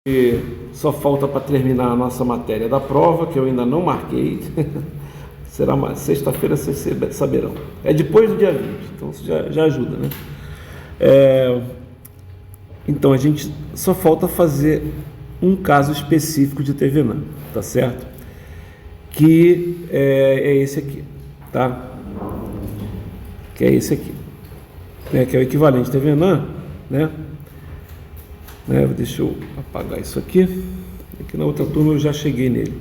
E só falta para terminar a nossa matéria da prova, que eu ainda não marquei. Será sexta-feira, vocês saberão. É depois do dia 20, então isso já ajuda, né? Então a gente só falta fazer um caso específico de Thévenin, tá certo? Que é esse aqui, tá? Que é esse aqui, né? Que é o equivalente Thévenin, né? Deixa eu apagar isso aqui. Aqui na outra turma eu já cheguei nele,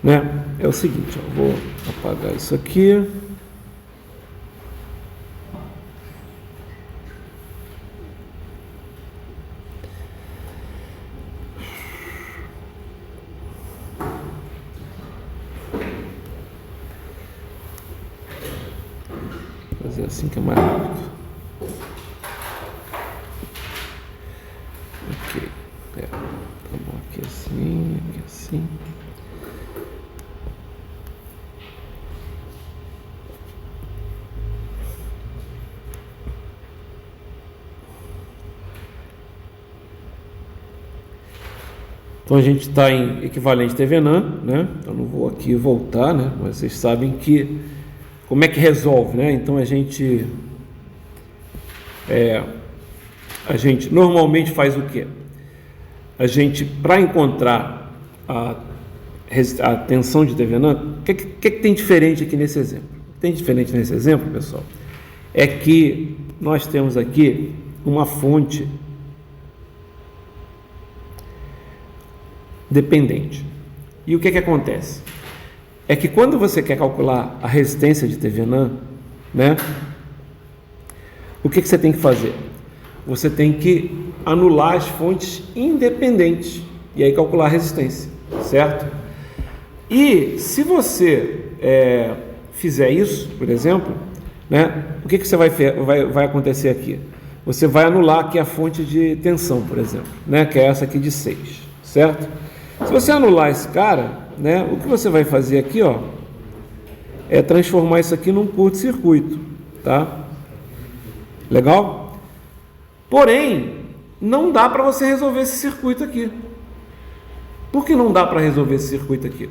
né? É o seguinte, ó, vou apagar isso aqui. Vou fazer assim que é mais rápido. Ok, tá bom, aqui assim, aqui assim. Então a gente está em equivalente Thévenin, né? Eu não vou aqui voltar, né? Mas vocês sabem que como é que resolve, né? Então a gente normalmente faz o quê? A gente, para encontrar a tensão de Thévenin, o que tem diferente aqui nesse exemplo? O que tem diferente nesse exemplo, pessoal, é que nós temos aqui uma fonte dependente. E o que acontece? É que quando você quer calcular a resistência de Thévenin, né? O que você tem que fazer? Você tem que anular as fontes independentes e aí calcular a resistência, certo? E se você fizer isso, por exemplo, né? O que você vai acontecer aqui? Você vai anular aqui a fonte de tensão, por exemplo, né? Que é essa aqui de 6, certo? Se você anular esse cara, né? O que você vai fazer aqui, ó, é transformar isso aqui num curto-circuito, tá? Legal? Porém, não dá para você resolver esse circuito aqui. Por que não dá para resolver esse circuito aqui?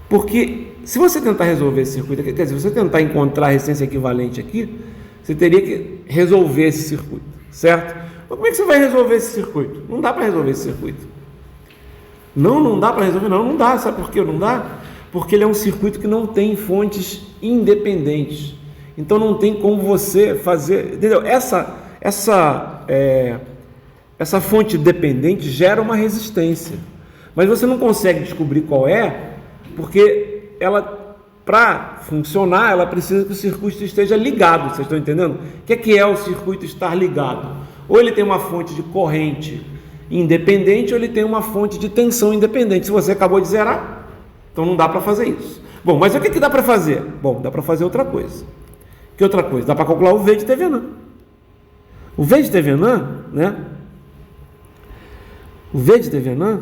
Porque se você tentar resolver esse circuito aqui, quer dizer, se você tentar encontrar a resistência equivalente aqui, você teria que resolver esse circuito, certo? Mas como é que você vai resolver esse circuito? Não dá para resolver esse circuito. Não dá para resolver, não dá. Sabe por que não dá? Porque ele é um circuito que não tem fontes independentes. Então não tem como você fazer, entendeu? Essa fonte dependente gera uma resistência, mas você não consegue descobrir qual é, porque ela, para funcionar, ela precisa que o circuito esteja ligado. Vocês estão entendendo? O que é o circuito estar ligado? Ou ele tem uma fonte de corrente independente, ou ele tem uma fonte de tensão independente. Se você acabou de zerar, então não dá para fazer isso. Bom, mas o que dá para fazer? Bom, dá para fazer outra coisa. Que outra coisa? Dá para calcular o V de Thévenin. O V de Thévenin, né? O V de Thévenin,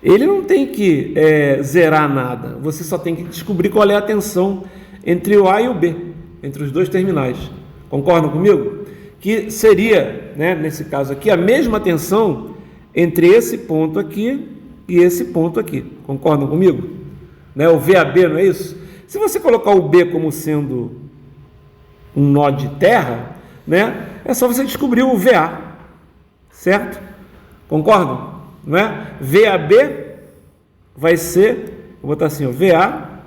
ele não tem que zerar nada. Você só tem que descobrir qual é a tensão entre o A e o B, entre os dois terminais. Concordam comigo? Que seria, né, nesse caso aqui, a mesma tensão entre esse ponto aqui e esse ponto aqui. Concordam comigo? Né? O VAB, não é isso? Se você colocar o B como sendo um nó de terra, né, é só você descobrir o VA, certo? Concordam? Não é? VAB vai ser, vou botar assim, ó, VA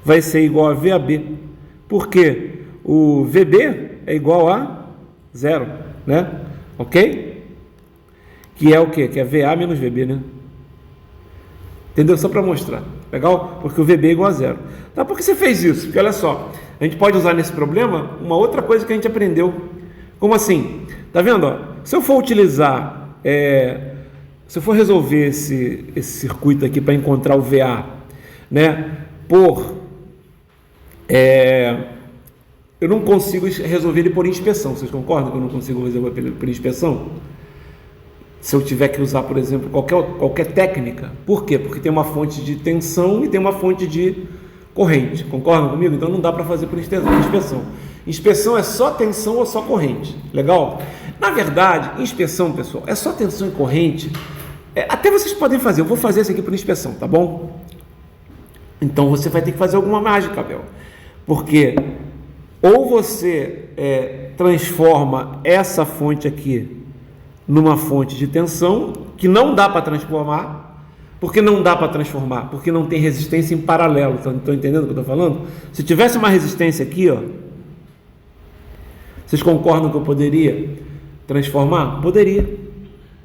vai ser igual a VAB, porque o VB é igual a 0, né? Ok? Que é o quê? Que é VA menos VB, né? Entendeu? Só para mostrar. Legal? Porque o VB é igual a 0. Tá? Por que você fez isso? Porque olha só, a gente pode usar nesse problema uma outra coisa que a gente aprendeu. Como assim? Tá vendo? Ó? Se eu for utilizar, se eu for resolver esse circuito aqui para encontrar o VA, né? Eu não consigo resolver ele por inspeção. Vocês concordam que eu não consigo resolver por inspeção? Se eu tiver que usar, por exemplo, qualquer técnica. Por quê? Porque tem uma fonte de tensão e tem uma fonte de corrente. Concordam comigo? Então não dá para fazer por inspeção. Inspeção é só tensão ou só corrente, legal? Na verdade, inspeção, pessoal, é só tensão e corrente. Até vocês podem fazer, eu vou fazer isso aqui por inspeção, tá bom? Então você vai ter que fazer alguma mágica, Abel, porque ou você transforma essa fonte aqui numa fonte de tensão, que não dá para transformar. Por que não dá para transformar? Porque não tem resistência em paralelo. Estão entendendo o que eu estou falando? Se tivesse uma resistência aqui, ó, vocês concordam que eu poderia transformar? Poderia,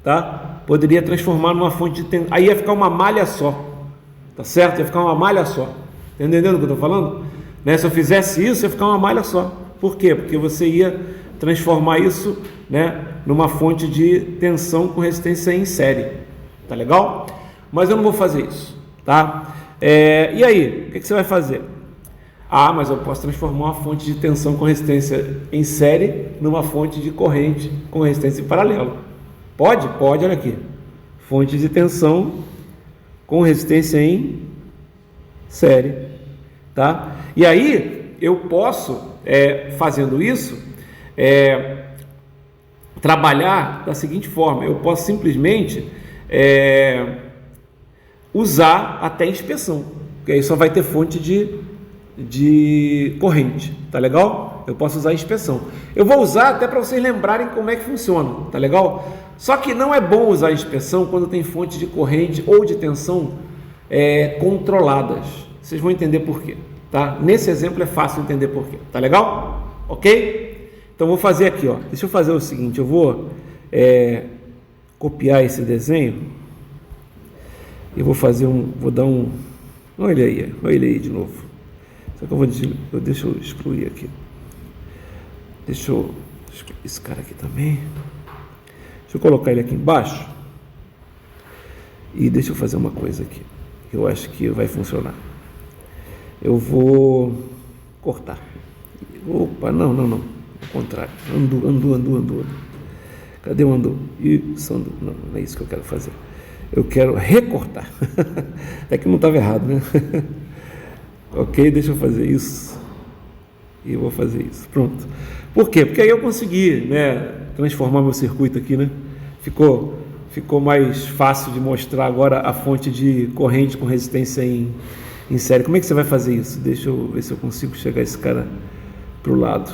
tá? Poderia transformar numa fonte de tensão. Aí ia ficar uma malha só, tá certo? Ia ficar uma malha só. Tá entendendo o que eu estou falando? Né? Se eu fizesse isso, ia ficar uma malha só. Por quê? Porque você ia transformar isso, né, numa fonte de tensão com resistência em série. Tá legal? Mas eu não vou fazer isso, tá? E aí, o que você vai fazer? Mas eu posso transformar uma fonte de tensão com resistência em série numa fonte de corrente com resistência em paralelo. Pode? Pode, olha aqui. Fonte de tensão com resistência em série, tá? E aí, eu posso, fazendo isso, trabalhar da seguinte forma: eu posso simplesmente usar até inspeção, porque aí só vai ter fonte de corrente, tá legal? Eu posso usar inspeção. Eu vou usar até para vocês lembrarem como é que funciona, tá legal? Só que não é bom usar inspeção quando tem fonte de corrente ou de tensão controladas. Vocês vão entender por quê, tá? Nesse exemplo é fácil entender por quê, tá legal? Ok? Então vou fazer aqui, ó. Deixa eu fazer o seguinte, eu vou copiar esse desenho. Eu vou fazer olha ele aí de novo. Só que deixa eu excluir aqui. Deixa eu excluir esse cara aqui também. Deixa eu colocar ele aqui embaixo. E deixa eu fazer uma coisa aqui. Eu acho que vai funcionar. Eu vou cortar. Opa, não. Ao contrário. Andu. Cadê o andu? Isso, andu. Não é isso que eu quero fazer. Eu quero recortar. Até que não estava errado, né? Ok, deixa eu fazer isso. E eu vou fazer isso. Pronto. Por quê? Porque aí eu consegui, né, transformar meu circuito aqui, né? Ficou mais fácil de mostrar agora a fonte de corrente com resistência em série. Como é que você vai fazer isso? Deixa eu ver se eu consigo chegar esse cara para o lado.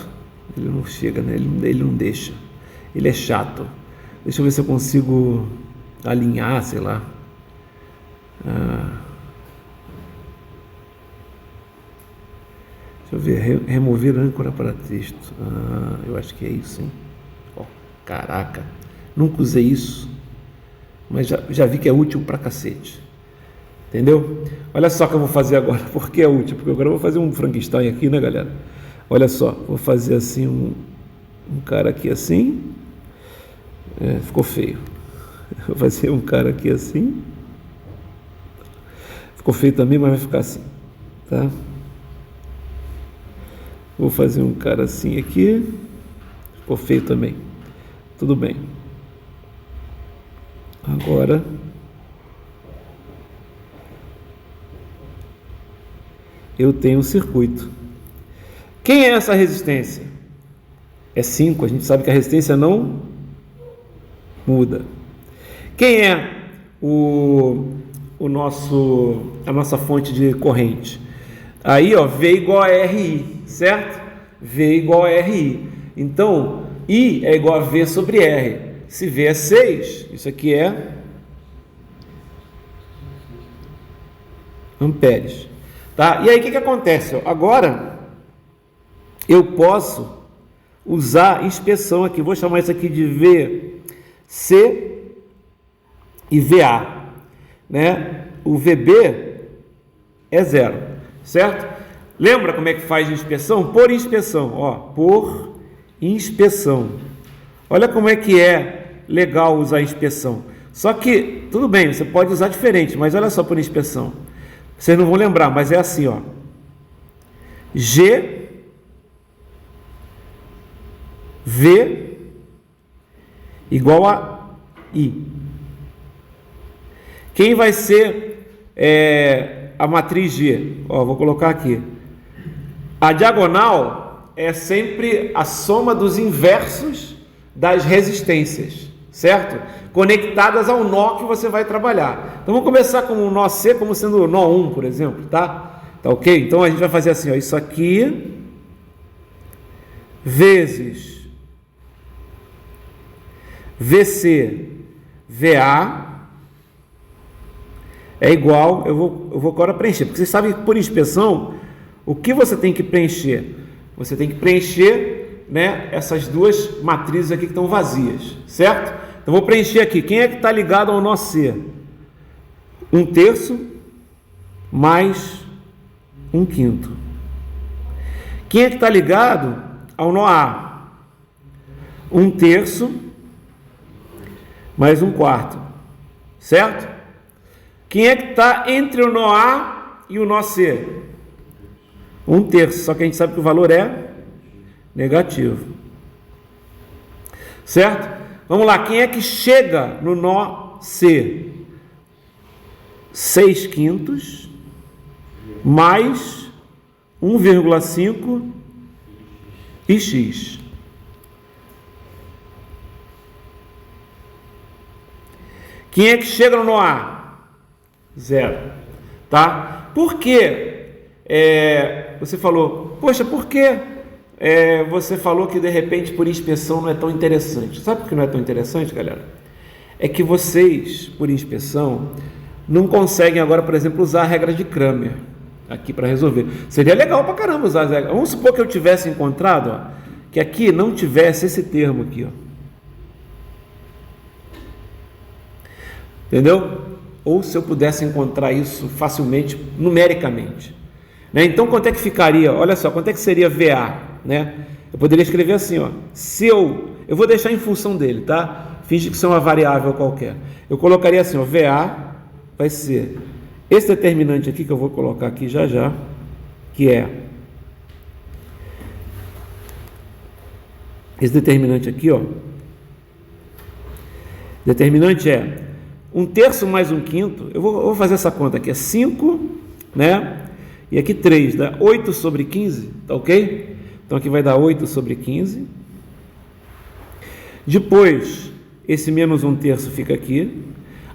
Ele não chega, né? Ele não deixa. Ele é chato. Deixa eu ver se eu consigo alinhar, sei lá. Deixa eu ver, remover âncora para texto. Eu acho que é isso, hein? Caraca, nunca usei isso, mas já vi que é útil pra cacete. Entendeu? Olha só o que eu vou fazer agora. Por que é útil? Porque agora eu vou fazer um Frankenstein aqui, né, galera? Olha só, vou fazer assim um cara aqui assim. Ficou feio. Vou fazer um cara aqui assim. Ficou feio também, mas vai ficar assim, tá? Vou fazer um cara assim aqui. Ficou feio também. Tudo bem. Agora eu tenho um circuito. Quem é essa resistência? É 5. A gente sabe que a resistência não muda. Quem é a nossa fonte de corrente? Aí, ó, V igual a RI, certo? V igual a RI. Então, I é igual a V sobre R. Se V é 6, isso aqui é amperes. Tá? E aí, o que acontece? Agora, eu posso usar inspeção aqui. Vou chamar isso aqui de VC e VA, né? O VB é 0, certo? Lembra como é que faz inspeção? Por inspeção, ó, por inspeção. Olha como é que é legal usar inspeção. Só que, tudo bem, você pode usar diferente, mas olha só por inspeção. Vocês não vão lembrar, mas é assim, ó. G, V igual a I. Quem vai ser a matriz G? Ó, vou colocar aqui. A diagonal é sempre a soma dos inversos das resistências, certo? Conectadas ao nó que você vai trabalhar. Então vamos começar com o nó C como sendo o nó 1, por exemplo, tá? Tá ok? Então a gente vai fazer assim, ó, isso aqui vezes VC VA é igual, eu vou agora preencher, porque vocês sabem que por inspeção, o que você tem que preencher? Você tem que preencher, né, essas duas matrizes aqui que estão vazias, certo? Então vou preencher aqui, quem é que está ligado ao nó C? 1/3 mais 1/5. Quem é que está ligado ao nó A? 1/3 mais 1/4, certo? Quem é que está entre o nó A e o nó C? 1/3, só que a gente sabe que o valor é negativo, certo? Vamos lá, quem é que chega no nó C? 6/5 mais 1,5 e x. Quem é que chega no nó A? 0, tá? Por que você falou, poxa, por que você falou que de repente por inspeção não é tão interessante? Sabe por que não é tão interessante, galera? É que vocês, por inspeção, não conseguem agora, por exemplo, usar a regra de Cramer aqui para resolver. Seria legal pra caramba usar as regras. Vamos supor que eu tivesse encontrado, ó, que aqui não tivesse esse termo aqui, ó. Entendeu? Ou se eu pudesse encontrar isso facilmente, numericamente, né? Então, quanto é que ficaria? Olha só, quanto é que seria VA, né? Eu poderia escrever assim, ó, se eu vou deixar em função dele, tá? Finge que isso é uma variável qualquer. Eu colocaria assim, ó, VA vai ser esse determinante aqui, que eu vou colocar aqui já já, que é esse determinante aqui, ó. Determinante é 1/3 mais 1/5, eu vou fazer essa conta aqui, é 5, né? E aqui 3, dá 8 sobre 15, tá ok? Então aqui vai dar 8 sobre 15. Depois, esse menos 1/3 fica aqui.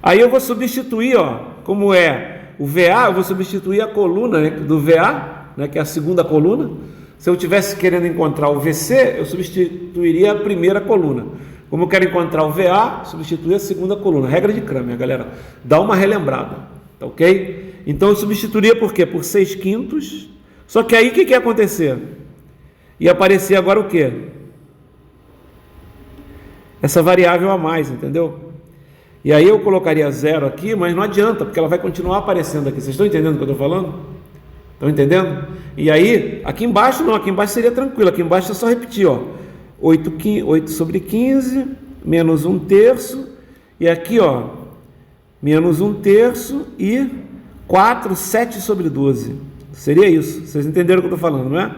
Aí eu vou substituir, ó, como é o VA, eu vou substituir a coluna, né, do VA, né, que é a segunda coluna. Se eu tivesse querendo encontrar o VC, eu substituiria a primeira coluna. Como eu quero encontrar o VA, substituir a segunda coluna. Regra de Cramer, galera. Dá uma relembrada, tá ok? Então eu substituiria por quê? Por 6/5. Só que aí o que ia acontecer? Ia aparecer agora o quê? Essa variável a mais, entendeu? E aí eu colocaria 0 aqui, mas não adianta, porque ela vai continuar aparecendo aqui. Vocês estão entendendo o que eu estou falando? Estão entendendo? E aí, aqui embaixo não, aqui embaixo seria tranquilo. Aqui embaixo é só repetir, ó. 8 sobre 15, menos 1/3, e aqui, ó, menos 1/3 e 4, 7 sobre 12. Seria isso. Vocês entenderam o que eu estou falando, não é?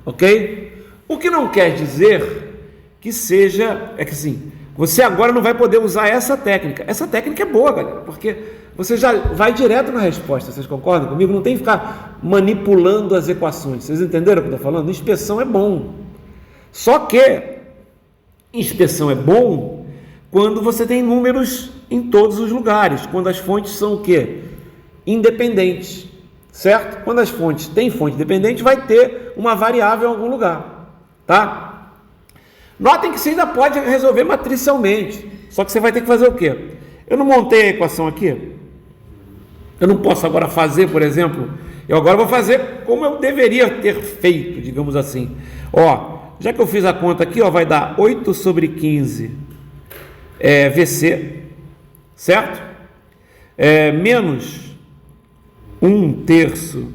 Ok? O que não quer dizer que seja, é que assim, você agora não vai poder usar essa técnica. Essa técnica é boa, galera, porque você já vai direto na resposta. Vocês concordam comigo? Não tem que ficar manipulando as equações. Vocês entenderam o que eu estou falando? Inspeção é bom. Só que inspeção é bom quando você tem números em todos os lugares, quando as fontes são o quê? Independentes, certo? Quando as fontes têm fonte independente, vai ter uma variável em algum lugar, tá? Notem que você ainda pode resolver matricialmente, só que você vai ter que fazer o quê? Eu não montei a equação aqui, eu não posso agora fazer, por exemplo, eu agora vou fazer como eu deveria ter feito, digamos assim. Ó, já que eu fiz a conta aqui, ó, vai dar 8 sobre 15 VC, certo? Menos 1/3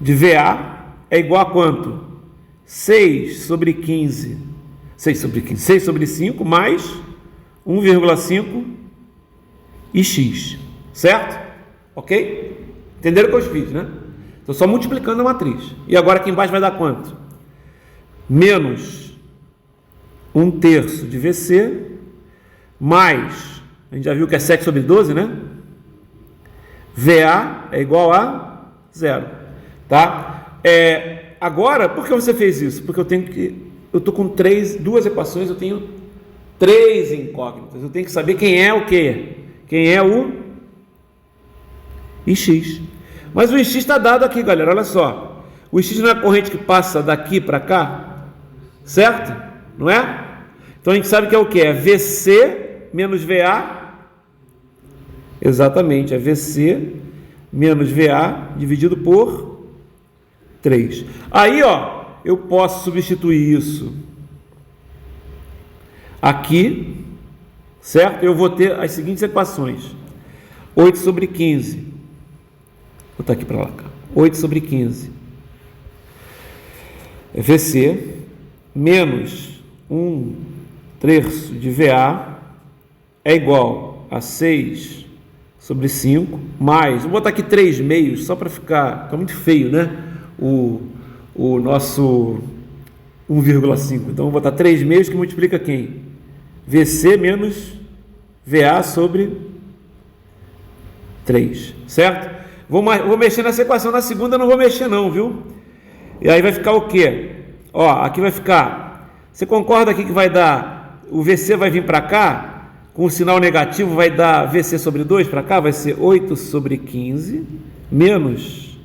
de VA é igual a quanto? 6 sobre 5 mais 1,5 e x, certo? Ok? Entenderam o que eu fiz, né? Estou só multiplicando a matriz. E agora aqui embaixo vai dar quanto? Menos 1/3 de VC, mais, a gente já viu que é 7 sobre 12, né? VA é igual a 0, tá? agora, por que você fez isso? Porque eu estou com duas equações, eu tenho 3 incógnitas. Eu tenho que saber quem é o quê? Quem é o Ix. Mas o Ix está dado aqui, galera, olha só. O Ix não é a corrente que passa daqui para cá, certo? Não é? Então a gente sabe que é o quê? É VC menos VA. Exatamente, é VC menos VA dividido por 3. Aí, ó, eu posso substituir isso aqui, certo? Eu vou ter as seguintes equações: 8 sobre 15. Vou botar aqui para lá, 8 sobre 15 é VC menos 1/3 de VA é igual a 6 sobre 5 mais, vou botar aqui 3 meios só para ficar muito feio, né? O nosso 1,5. Então vou botar 3 meios que multiplica quem? VC menos VA sobre 3, certo? Vou mexer nessa equação, na segunda não vou mexer não, viu? E aí vai ficar o quê? Ó, aqui vai ficar, você concorda aqui que vai dar, o VC vai vir para cá, com o sinal negativo vai dar VC sobre 2 para cá, vai ser 8 sobre 15 menos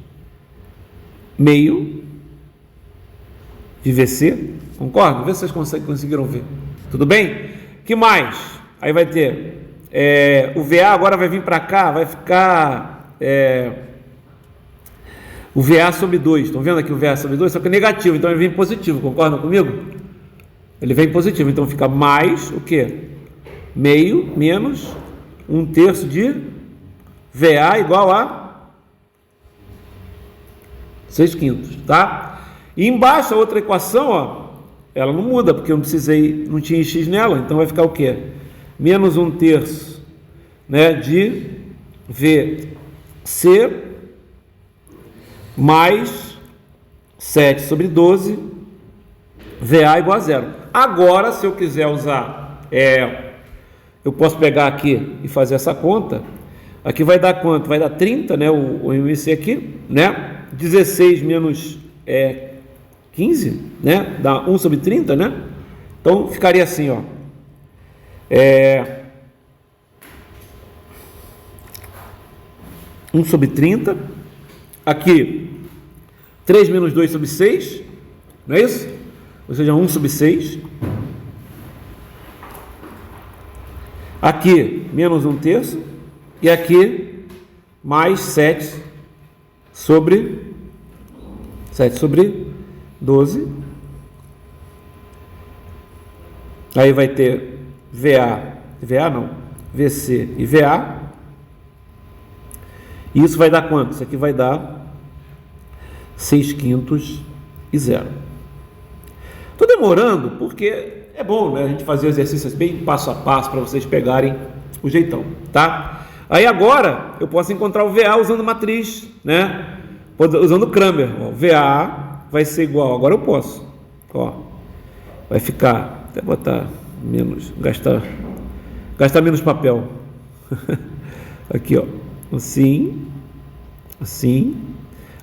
meio de VC, concorda? Vê se vocês conseguiram ver. Tudo bem? Que mais? Aí vai ter o VA agora vai vir para cá, vai ficar o VA sobre 2. Estão vendo aqui o VA sobre 2? Só que é negativo, então ele vem positivo, concordam comigo? Ele vem positivo, então fica mais o quê? Meio menos 1/3 de VA igual a 6/5, tá? E embaixo a outra equação, ó, ela não muda, porque eu não tinha x nela, então vai ficar o quê? Menos 1/3, né, de VC mais 7 sobre 12, VA igual a 0. Agora, se eu quiser usar, eu posso pegar aqui e fazer essa conta. Aqui vai dar quanto? Vai dar 30, né, o MC aqui, né? 16 menos 15, né? Dá 1 sobre 30, né? Então, ficaria assim, ó. 1 sobre 30. Aqui, 3 menos 2 sobre 6. Não é isso? Ou seja, 1 sobre 6. Aqui, menos 1/3. E aqui, mais 7 sobre 12. Aí vai ter VC e VA. E isso vai dar quanto? Isso aqui vai dar 6/5 e 0. Estou demorando porque é bom, né, a gente fazer exercícios bem passo a passo para vocês pegarem o jeitão, tá? Aí agora eu posso encontrar o VA usando matriz, né? Usando Kramer. Ó, VA vai ser igual, agora eu posso. Ó, vai ficar, até botar menos, gastar menos papel. Aqui, ó. Assim.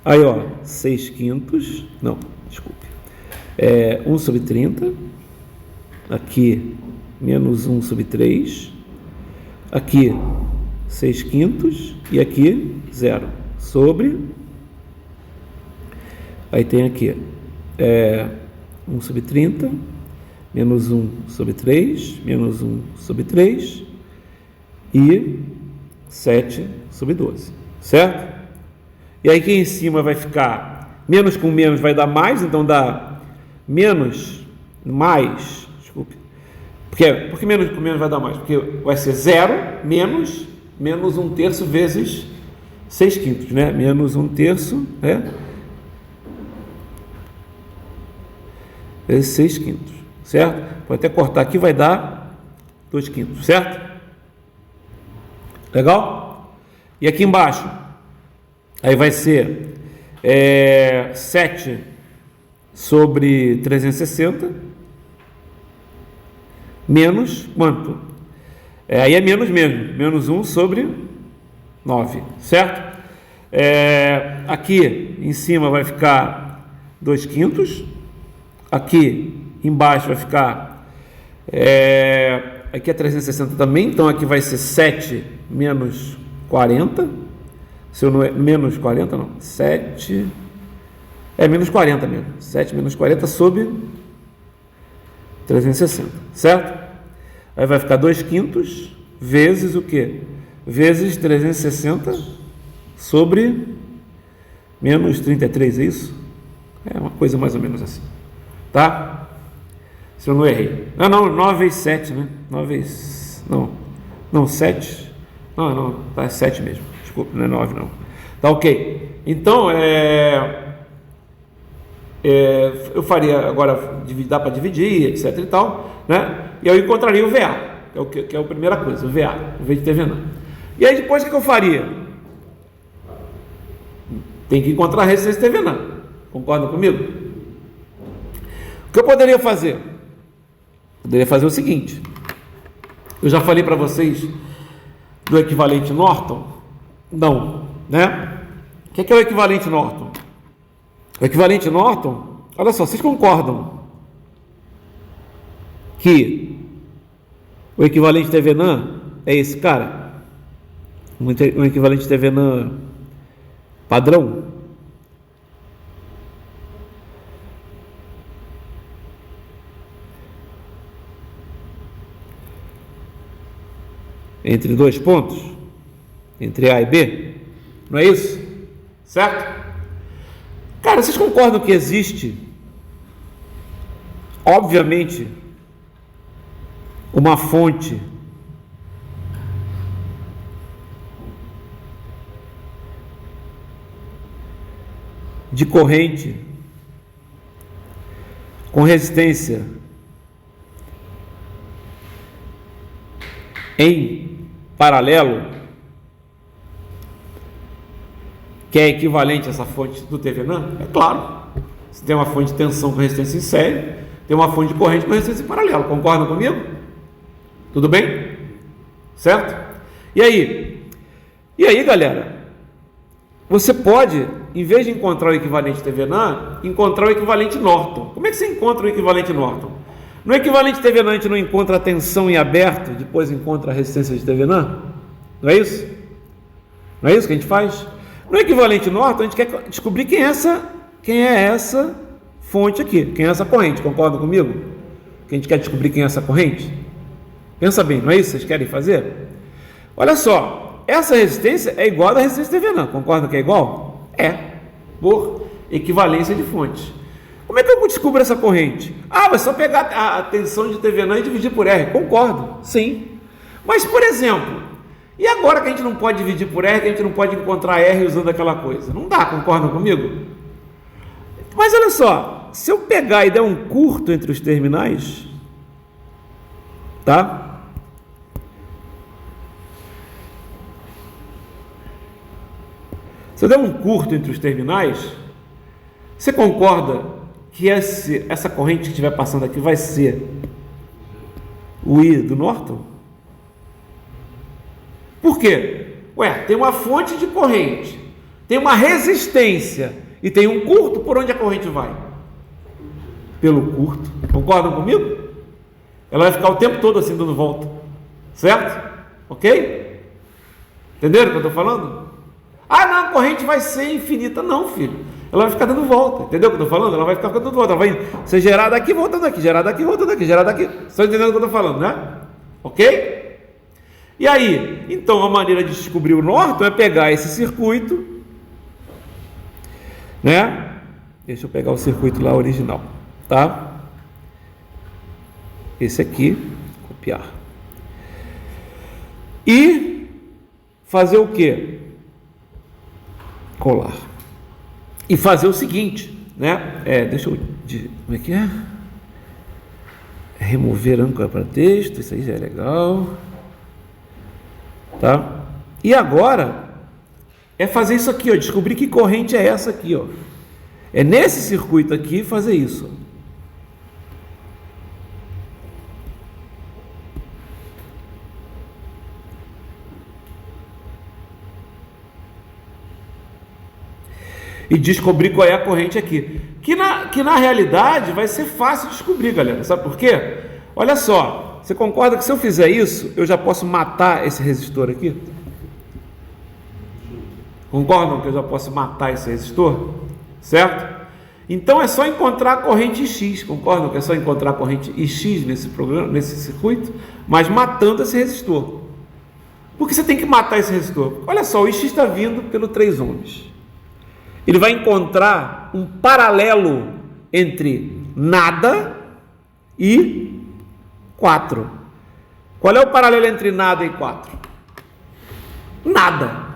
Aí, ó, 6/5. Não, desculpe. 1 sobre 30. Aqui, menos 1 sobre 3. Aqui, 6/5. E aqui, 0. Sobre. Aí tem aqui, 1 sobre 30. Menos 1 sobre 3. Menos 1 sobre 3. E 7 sobre 12. Certo? E aí aqui em cima vai ficar, menos com menos vai dar mais, então dá menos, mais, desculpe. Por que menos com menos vai dar mais? Porque vai ser 0 menos 1/3 vezes 6/5, né? Menos 1/3, né? Vezes 6/5, certo? Pode até cortar aqui, vai dar 2/5, certo? Legal? E aqui embaixo, aí vai ser 7 sobre 360 menos quanto? Aí é menos mesmo, menos 1 sobre 9, certo? Aqui em cima vai ficar 2/5. Aqui embaixo vai ficar... aqui é 360 também, então aqui vai ser 7 menos 40. Se eu não é menos 40, não. 7... menos 40 mesmo. 7 menos 40 sobre 360, certo? Aí vai ficar 2/5 vezes o quê? Vezes 360 sobre menos 33, é isso? É uma coisa mais ou menos assim, tá? Se eu não errei. Não, 9 vezes 7, né? 9 vezes... Não, 7. Não, tá, é 7 mesmo. Desculpa, não é 9 não. Tá ok. Então, eu faria agora, dá para dividir, etc e tal, né? E eu encontraria o VA, que é a primeira coisa, o VA, o V de TVNAN. E aí depois o que eu faria? Tem que encontrar a resistência TVNAN. Concordam comigo? O que eu poderia fazer? Poderia fazer o seguinte. Eu já falei para vocês do equivalente Norton? Não, né? O que é o equivalente Norton? O equivalente Norton, olha só, vocês concordam que o equivalente TVNAN é esse cara? Um equivalente TVNAN padrão? Entre dois pontos? Entre A e B? Não é isso? Certo? Cara, vocês concordam que existe, obviamente, uma fonte de corrente com resistência em paralelo, que é equivalente a essa fonte do TVNAN? É claro. Você tem uma fonte de tensão com resistência em série, tem uma fonte de corrente com resistência em paralelo. Concordam comigo? Tudo bem? Certo? E aí, galera, você pode, em vez de encontrar o equivalente TVNAN, encontrar o equivalente Norton. Como é que você encontra o equivalente Norton? No equivalente TVNAN a gente não encontra a tensão em aberto, depois encontra a resistência de TVNAN? Não é isso? Não é isso que a gente faz? No equivalente Norton, a gente quer descobrir quem é essa fonte aqui, quem é essa corrente. Concordam comigo? Que a gente quer descobrir quem é essa corrente? Pensa bem, não é isso que vocês querem fazer? Olha só, essa resistência é igual à resistência TVNAN. Concordam que é igual? É, por equivalência de fontes. Como é que eu descubro essa corrente? Vai só pegar a tensão de TVNAN e dividir por R. Concordo, sim. Mas, por exemplo, e agora que a gente não pode dividir por R, que a gente não pode encontrar R usando aquela coisa? Não dá, concordam comigo? Mas olha só, se eu pegar e der um curto entre os terminais, tá? Se eu der um curto entre os terminais, você concorda que essa corrente que estiver passando aqui vai ser o I do Norton? Por quê? Tem uma fonte de corrente, tem uma resistência e tem um curto. Por onde a corrente vai? Pelo curto. Concordam comigo? Ela vai ficar o tempo todo assim dando volta, certo? Ok? Entenderam o que eu estou falando? Não, a corrente vai ser infinita. Não, filho, ela vai ficar dando volta. Entendeu o que eu estou falando? Ela vai ficar dando volta, ela vai ser gerada aqui, voltando aqui, gerada aqui, voltando aqui, gerada aqui. Estão entendendo o que eu estou falando, né? Ok? E aí, então a maneira de descobrir o Norton é pegar esse circuito, né? Deixa eu pegar o circuito lá original, tá? Esse aqui, copiar. E fazer o quê? Colar. E fazer o seguinte, né? Deixa eu... Como é que é? Remover âncora para texto, isso aí já é legal. Tá? E agora é fazer isso aqui, ó, descobrir que corrente é essa aqui, ó. É nesse circuito aqui fazer isso. e descobrir qual é a corrente aqui. Que na realidade vai ser fácil descobrir, galera. Sabe por quê? Olha só, você concorda que se eu fizer isso, eu já posso matar esse resistor aqui? Concordam que eu já posso matar esse resistor? Certo? Então é só encontrar a corrente X. Concordam que é só encontrar a corrente X nesse programa, nesse circuito, mas matando esse resistor. Por que você tem que matar esse resistor? Olha só, o X está vindo pelo 3 ohms. Ele vai encontrar um paralelo entre nada e 4. Qual é o paralelo entre nada e 4? Nada.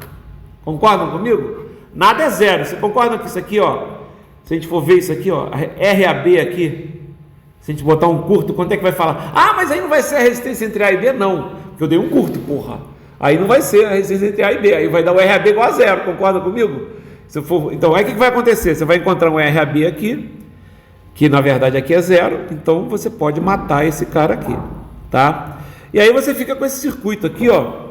Concordam comigo? Nada é zero. Você concorda que isso aqui, ó, se a gente for ver isso aqui, ó, RAB aqui, se a gente botar um curto, quanto é que vai falar? Ah, mas aí não vai ser a resistência entre A e B? Não, porque eu dei um curto, porra. Aí não vai ser a resistência entre A e B, aí vai dar o RAB igual a zero. Concorda comigo? Se for, então, aí o que vai acontecer? Você vai encontrar um RAB aqui, que na verdade aqui é zero, então você pode matar esse cara aqui, tá? E aí você fica com esse circuito aqui, ó,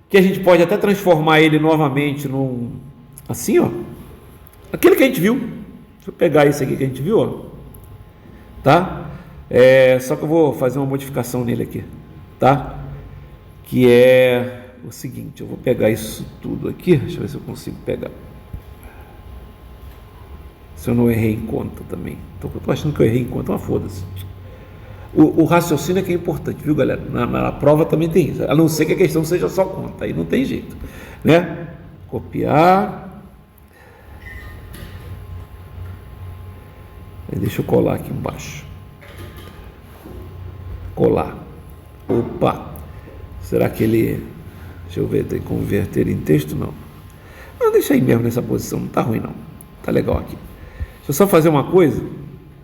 que a gente pode até transformar ele novamente num, assim, ó, aquele que a gente viu. Deixa eu pegar esse aqui que a gente viu, ó, tá? Só que eu vou fazer uma modificação nele aqui, tá? Que é o seguinte, eu vou pegar isso tudo aqui, deixa eu ver se eu consigo pegar. Se eu não errei em conta também. Então, eu tô achando que eu errei em conta, mas foda-se. O raciocínio é que é importante, viu, galera? Na prova também tem isso, a não ser que a questão seja só conta, aí não tem jeito, né? Copiar. Deixa eu colar aqui embaixo. Colar. Opa! Será que ele... Deixa eu ver, tem que converter em texto? Não. Não, deixa aí mesmo nessa posição, não tá ruim não. Tá legal aqui. Deixa eu só fazer uma coisa.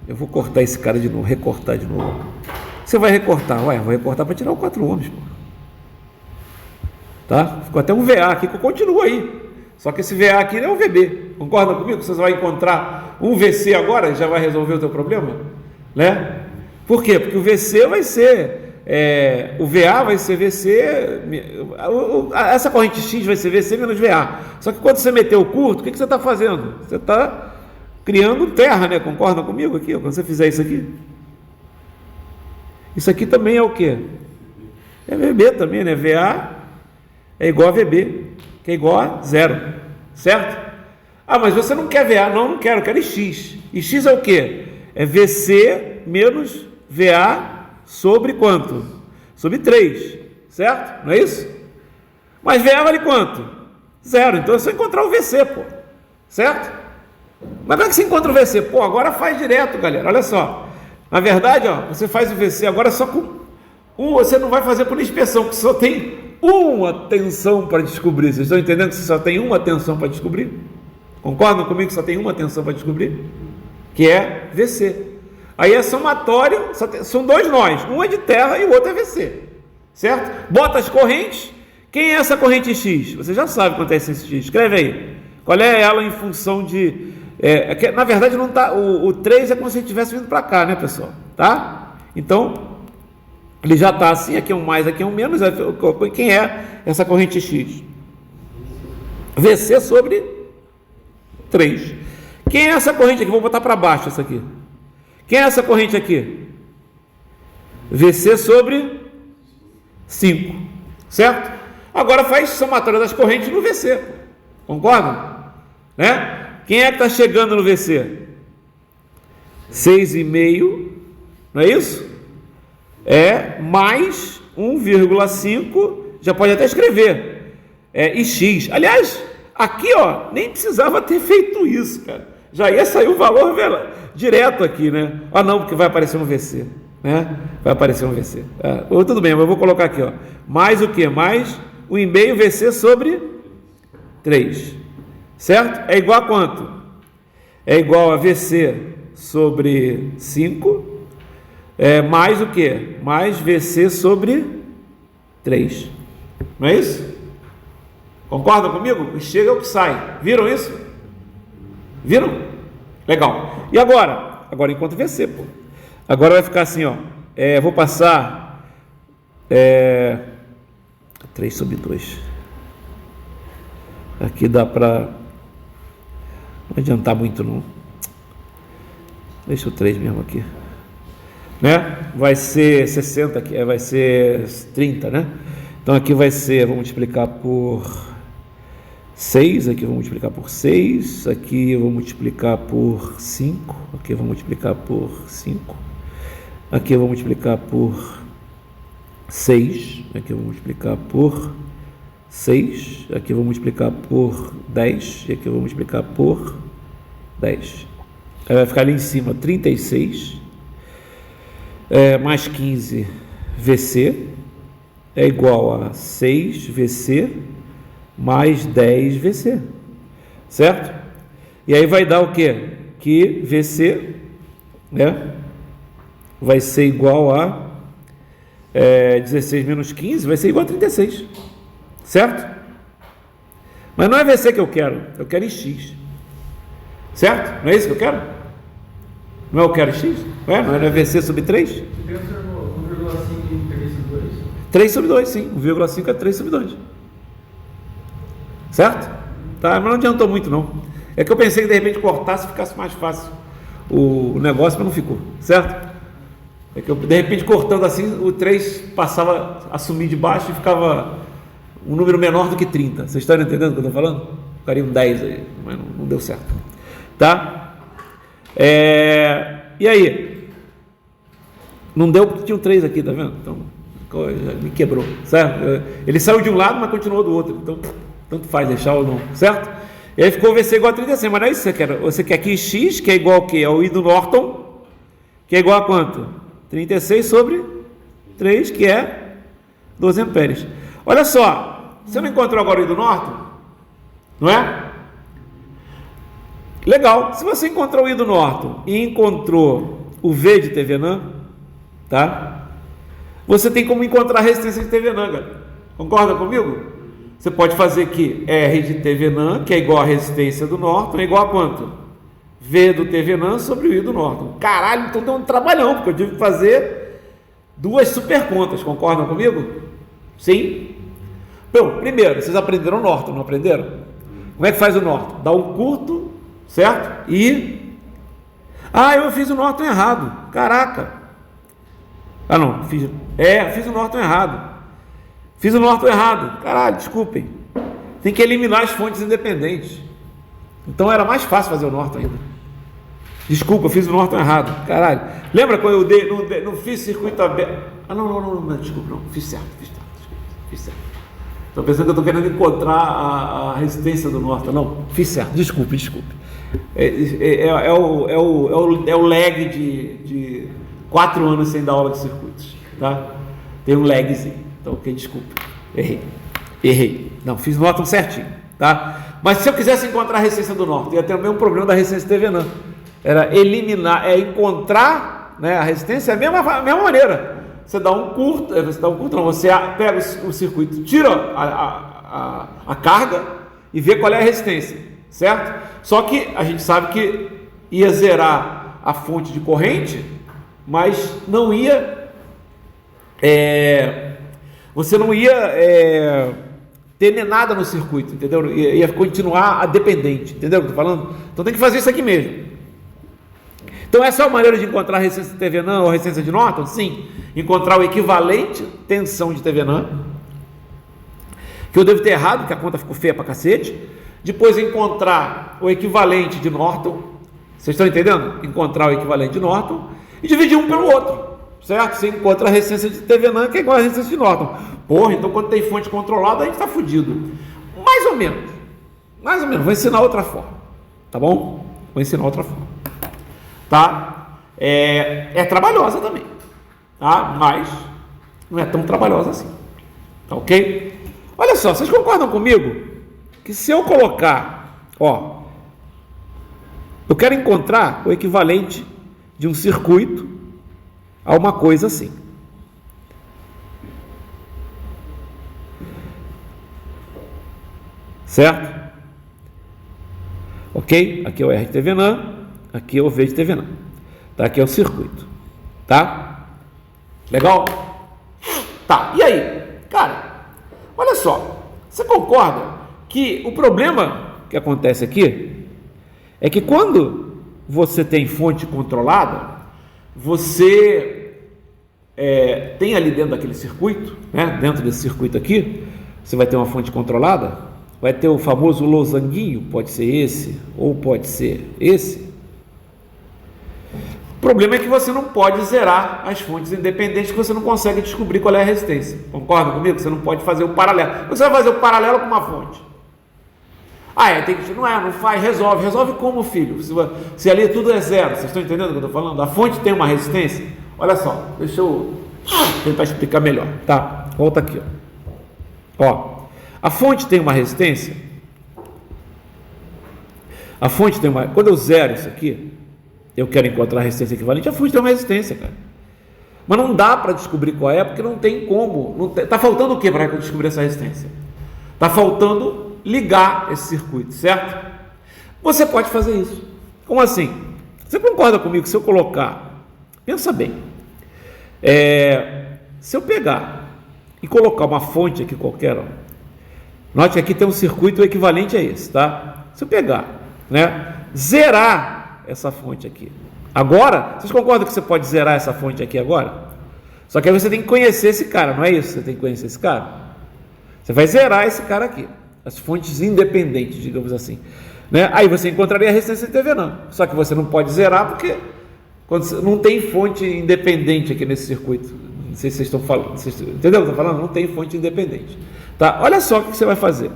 Eu vou cortar esse cara de novo, recortar de novo. Você vai recortar? Ué, vou recortar para tirar o 4 ohms, pô. Tá? Ficou até um VA aqui que eu continuo aí. Só que esse VA aqui é o VB. Concorda comigo? Você vai encontrar um VC agora e já vai resolver o teu problema? Né? Por quê? Porque o VC vai ser... o VA vai ser VC, essa corrente X vai ser VC menos VA. Só que quando você meter o curto, o que você está fazendo? Você está criando terra, né? Concordam comigo aqui? Quando você fizer isso aqui, isso aqui também é o que? É VB também, né? VA é igual a VB, que é igual a zero, certo? Ah, mas você não quer VA? Não quero, eu quero X. E X é o que? É VC menos VA sobre quanto? Sobre 3, certo? Não é isso? Mas VA vale quanto? Zero. Então é só encontrar o VC, pô. Certo? Mas como é que você encontra o VC? Pô, agora faz direto, galera. Olha só. Na verdade, ó, você faz o VC agora só com você não vai fazer por inspeção, porque só tem uma tensão para descobrir. Vocês estão entendendo que você só tem uma tensão para descobrir? Concordam comigo que só tem uma tensão para descobrir? Que é VC. Aí é somatório, são dois nós, um é de terra e o outro é VC, certo? Bota as correntes. Quem é essa corrente X? Você já sabe quanto é esse X, escreve aí. Qual é ela em função de... na verdade não tá, o 3 é como se ele estivesse vindo para cá, né, pessoal? Tá? Então, ele já está assim, aqui é um mais, aqui é um menos. Quem é essa corrente X? VC sobre 3. Quem é essa corrente aqui? Vou botar para baixo essa aqui. Quem é essa corrente aqui? VC sobre 5, certo? Agora faz somatória das correntes no VC, concordam? Né? Quem é que está chegando no VC? 6,5, não é isso? Mais 1,5, já pode até escrever, e X. Aliás, aqui, ó, nem precisava ter feito isso, cara. Já ia sair o valor direto aqui, né? Ah, não, porque vai aparecer um VC, né? Vai aparecer um VC. Tudo bem, mas eu vou colocar aqui, ó. Mais o quê? Mais 1,5 VC sobre 3. Certo? É igual a quanto? É igual a VC sobre 5. Mais o quê? Mais VC sobre 3. Não é isso? Concordam comigo? Chega é o que sai. Viram isso? Viram? Legal. E agora? Agora enquanto VC, pô. Agora vai ficar assim, ó. Vou passar 3 sobre 2. Aqui dá para... Não adiantar muito não. Deixa o 3 mesmo aqui. Né? Vai ser 60 aqui, vai ser 30, né? Então aqui vai ser, vou multiplicar por 6, aqui eu vou multiplicar por 6, aqui eu vou multiplicar por 5, aqui eu vou multiplicar por 5, aqui eu vou multiplicar por 6, aqui eu vou multiplicar por 6, aqui eu vou multiplicar por 10, e aqui eu vou multiplicar por 10. Aí vai ficar ali em cima 36, mais 15 VC, é igual a 6 VC mais 10 VC, certo? E aí vai dar o quê? Que VC, né, vai ser igual a 16 menos 15, vai ser igual a 36, certo? Mas não é VC que eu quero em X, certo? Não é isso que eu quero? Não é eu quero em X? Não é VC sobre 3? Você pensa no 1,5 em 3 sobre 2? 3 sobre 2, sim, 1,5 é 3 sobre 2. Certo? Tá, mas não adiantou muito não. É que eu pensei que de repente cortasse ficasse mais fácil o negócio, mas não ficou, certo? É que eu de repente cortando assim, o 3 passava a sumir de baixo e ficava um número menor do que 30. Vocês estão entendendo o que eu estou falando? Ficaria um 10 aí, mas não deu certo. Tá? E aí? Não deu porque tinha um 3 aqui, tá vendo? Então, me quebrou, certo? Ele saiu de um lado, mas continuou do outro. Então, tanto faz deixar ou não, certo? E aí ficou o VC igual a 36, mas não é isso que você quer. Você quer aqui X, que é igual ao quê? Ao I do Norton, que é igual a quanto? 36 sobre 3, que é 12 amperes. Olha só, você não encontrou agora o I do Norton? Não é? Legal, se você encontrou o I do Norton e encontrou o V de Thevenin, tá? Você tem como encontrar a resistência de Thevenin, galera. Concorda comigo? Você pode fazer que R de Thevenin, que é igual a resistência do Norton, é igual a quanto? V do Thevenin sobre o I do Norton. Caralho, então deu um trabalhão, porque eu tive que fazer duas super contas, concordam comigo? Sim? Bom, primeiro, vocês aprenderam o Norton, não aprenderam? Como é que faz o Norton? Dá um curto, certo? E... eu fiz o Norton errado. Caraca. Não, fiz o Norton errado. Fiz o Norton errado. Caralho, desculpem. Tem que eliminar as fontes independentes. Então era mais fácil fazer o Norton ainda. Desculpa, eu fiz o Norton errado. Caralho. Lembra quando eu não fiz circuito aberto? Não, desculpa, não. Fiz certo. Estou pensando que eu estou querendo encontrar a resistência do Norton. Não, fiz certo. Desculpe. É o lag de 4 anos sem dar aula de circuitos. Tá? Tem um lagzinho. Então, ok, desculpa, errei, não, fiz o Norton certinho, tá? Mas se eu quisesse encontrar a resistência do Norton, ia ter o mesmo problema da resistência de Thevenin, era eliminar, encontrar, né, a resistência, a mesma maneira, você dá um curto, você pega o circuito, tira a carga e vê qual é a resistência, certo? Só que a gente sabe que ia zerar a fonte de corrente, mas não ia... você não ia ter nada no circuito, entendeu? Ia continuar dependente, entendeu o que eu estou falando? Então tem que fazer isso aqui mesmo. Então essa é a maneira de encontrar a resistência de Thevenin ou a resistência de Norton? Sim, encontrar o equivalente tensão de Thevenin, que eu devo ter errado, porque a conta ficou feia pra cacete. Depois encontrar o equivalente de Norton, vocês estão entendendo? Encontrar o equivalente de Norton e dividir um pelo outro. Certo? Você encontra a resistência de Thevenin, que é igual a resistência de Norton. Porra, então quando tem fonte controlada, a gente está fudido. Mais ou menos. Vou ensinar outra forma. Tá bom? Vou ensinar outra forma. Tá? É trabalhosa também. Tá? Mas não é tão trabalhosa assim. Tá ok? Olha só, vocês concordam comigo? Que se eu colocar, eu quero encontrar o equivalente de um circuito a uma coisa assim. Certo? Ok? Aqui é o R de Thevenin, aqui é o V de Thevenin. Tá? Aqui é o circuito. Tá? Legal? Tá, e aí? Cara, olha só. Você concorda que o problema que acontece aqui é que quando você tem fonte controlada, você tem ali dentro daquele circuito, né? Dentro desse circuito aqui, você vai ter uma fonte controlada, vai ter o famoso losanguinho, pode ser esse ou pode ser esse. O problema é que você não pode zerar as fontes independentes, que você não consegue descobrir qual é a resistência. Concorda comigo? Você não pode fazer o paralelo. Você vai fazer o paralelo com uma fonte. Tem que... Não faz, resolve como, filho? Se ali tudo é zero, vocês estão entendendo o que eu estou falando? A fonte tem uma resistência? Olha só, deixa eu tentar explicar melhor, tá? Volta aqui, ó. A fonte tem uma resistência? A fonte tem uma... Quando eu zero isso aqui, eu quero encontrar a resistência equivalente, a fonte tem uma resistência, cara. Mas não dá para descobrir qual é, porque não tem como. Tá faltando o que para eu descobrir essa resistência? Tá faltando ligar esse circuito, certo? Você pode fazer isso. Como assim? Você concorda comigo que se eu colocar, pensa bem, se eu pegar e colocar uma fonte aqui qualquer, ó, note que aqui tem um circuito equivalente a esse, tá? Se eu pegar, né, zerar essa fonte aqui, agora, vocês concordam que você pode zerar essa fonte aqui agora? Só que aí você tem que conhecer esse cara, não é isso? Você tem que conhecer esse cara. Você vai zerar esse cara aqui, as fontes independentes, digamos assim, né? Aí você encontraria a resistência de Thevenin. Só que você não pode zerar porque quando você, não tem fonte independente aqui nesse circuito. Não sei se vocês estão falando, entendeu o que eu estou falando? Não tem fonte independente, tá? Olha só o que você vai fazer.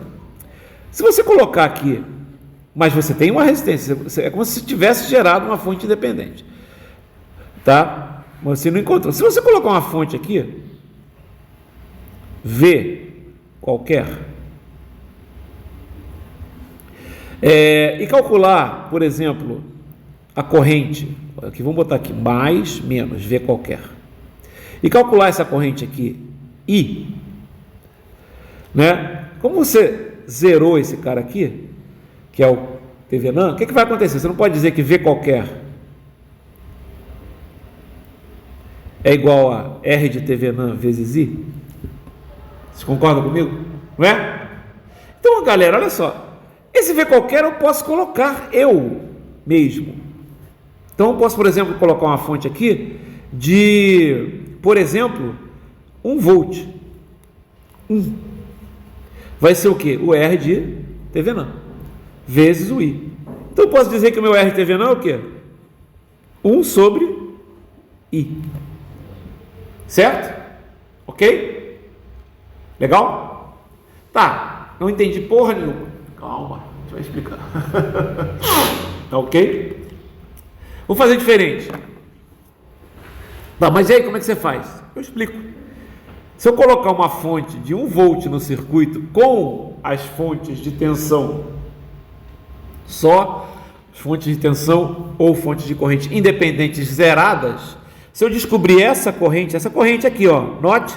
Se você colocar aqui, mas você tem uma resistência, é como se tivesse gerado uma fonte independente, tá? Você não encontrou. Se você colocar uma fonte aqui, V qualquer, e calcular, por exemplo, a corrente, aqui vamos botar aqui, mais, menos, V qualquer, e calcular essa corrente aqui, I, né? Como você zerou esse cara aqui, que é o Thevenin, o que vai acontecer? Você não pode dizer que V qualquer é igual a R de Thevenin vezes I? Vocês concordam comigo? Não é? Então, galera, olha só. Esse V qualquer eu posso colocar eu mesmo. Então, eu posso, por exemplo, colocar uma fonte aqui de, por exemplo, 1 volt. Vai ser o quê? O R de Thevenin vezes o I. Então, eu posso dizer que o meu R de Thevenin é o quê? 1 sobre I. Certo? Ok? Legal? Tá, não entendi porra nenhuma. Calma, a gente vai explicar. Tá ok? Vou fazer diferente. Tá, mas e aí, como é que você faz? Eu explico. Se eu colocar uma fonte de 1 volt no circuito com as fontes de tensão, só as fontes de tensão ou fontes de corrente independentes zeradas, se eu descobrir essa corrente aqui, ó, note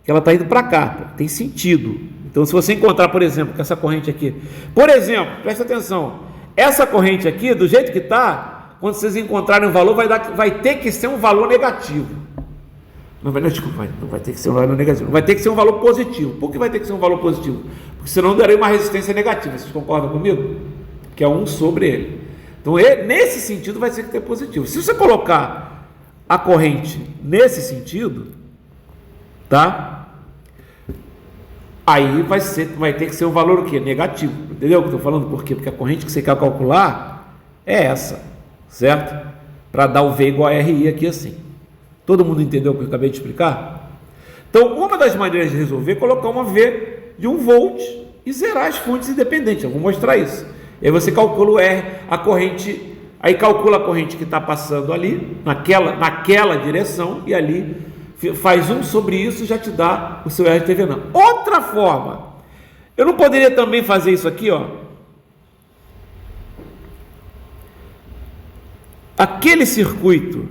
que ela está indo para cá, tem sentido. Então, se você encontrar, por exemplo, com essa corrente aqui, por exemplo, presta atenção, essa corrente aqui, do jeito que está, quando vocês encontrarem um valor, vai ter que ser um valor negativo. Não vai ter que ser um valor negativo, vai ter que ser um valor positivo. Por que vai ter que ser um valor positivo? Porque senão daria uma resistência negativa. Vocês concordam comigo? Que é 1 sobre ele. Então, nesse sentido, vai ter que ter positivo. Se você colocar a corrente nesse sentido, tá? Aí vai ter que ser um valor o quê? Negativo. Entendeu o que eu estou falando? Por quê? Porque a corrente que você quer calcular é essa, certo? Para dar o V igual a RI aqui assim. Todo mundo entendeu o que eu acabei de explicar? Então, uma das maneiras de resolver é colocar uma V de 1 volt e zerar as fontes independentes. Eu vou mostrar isso. E aí você calcula o R, a corrente. Aí calcula a corrente que está passando ali, naquela direção, e ali faz 1 sobre isso, já te dá o seu R de Thevenin. Outra forma, eu não poderia também fazer isso aqui, ó. Aquele circuito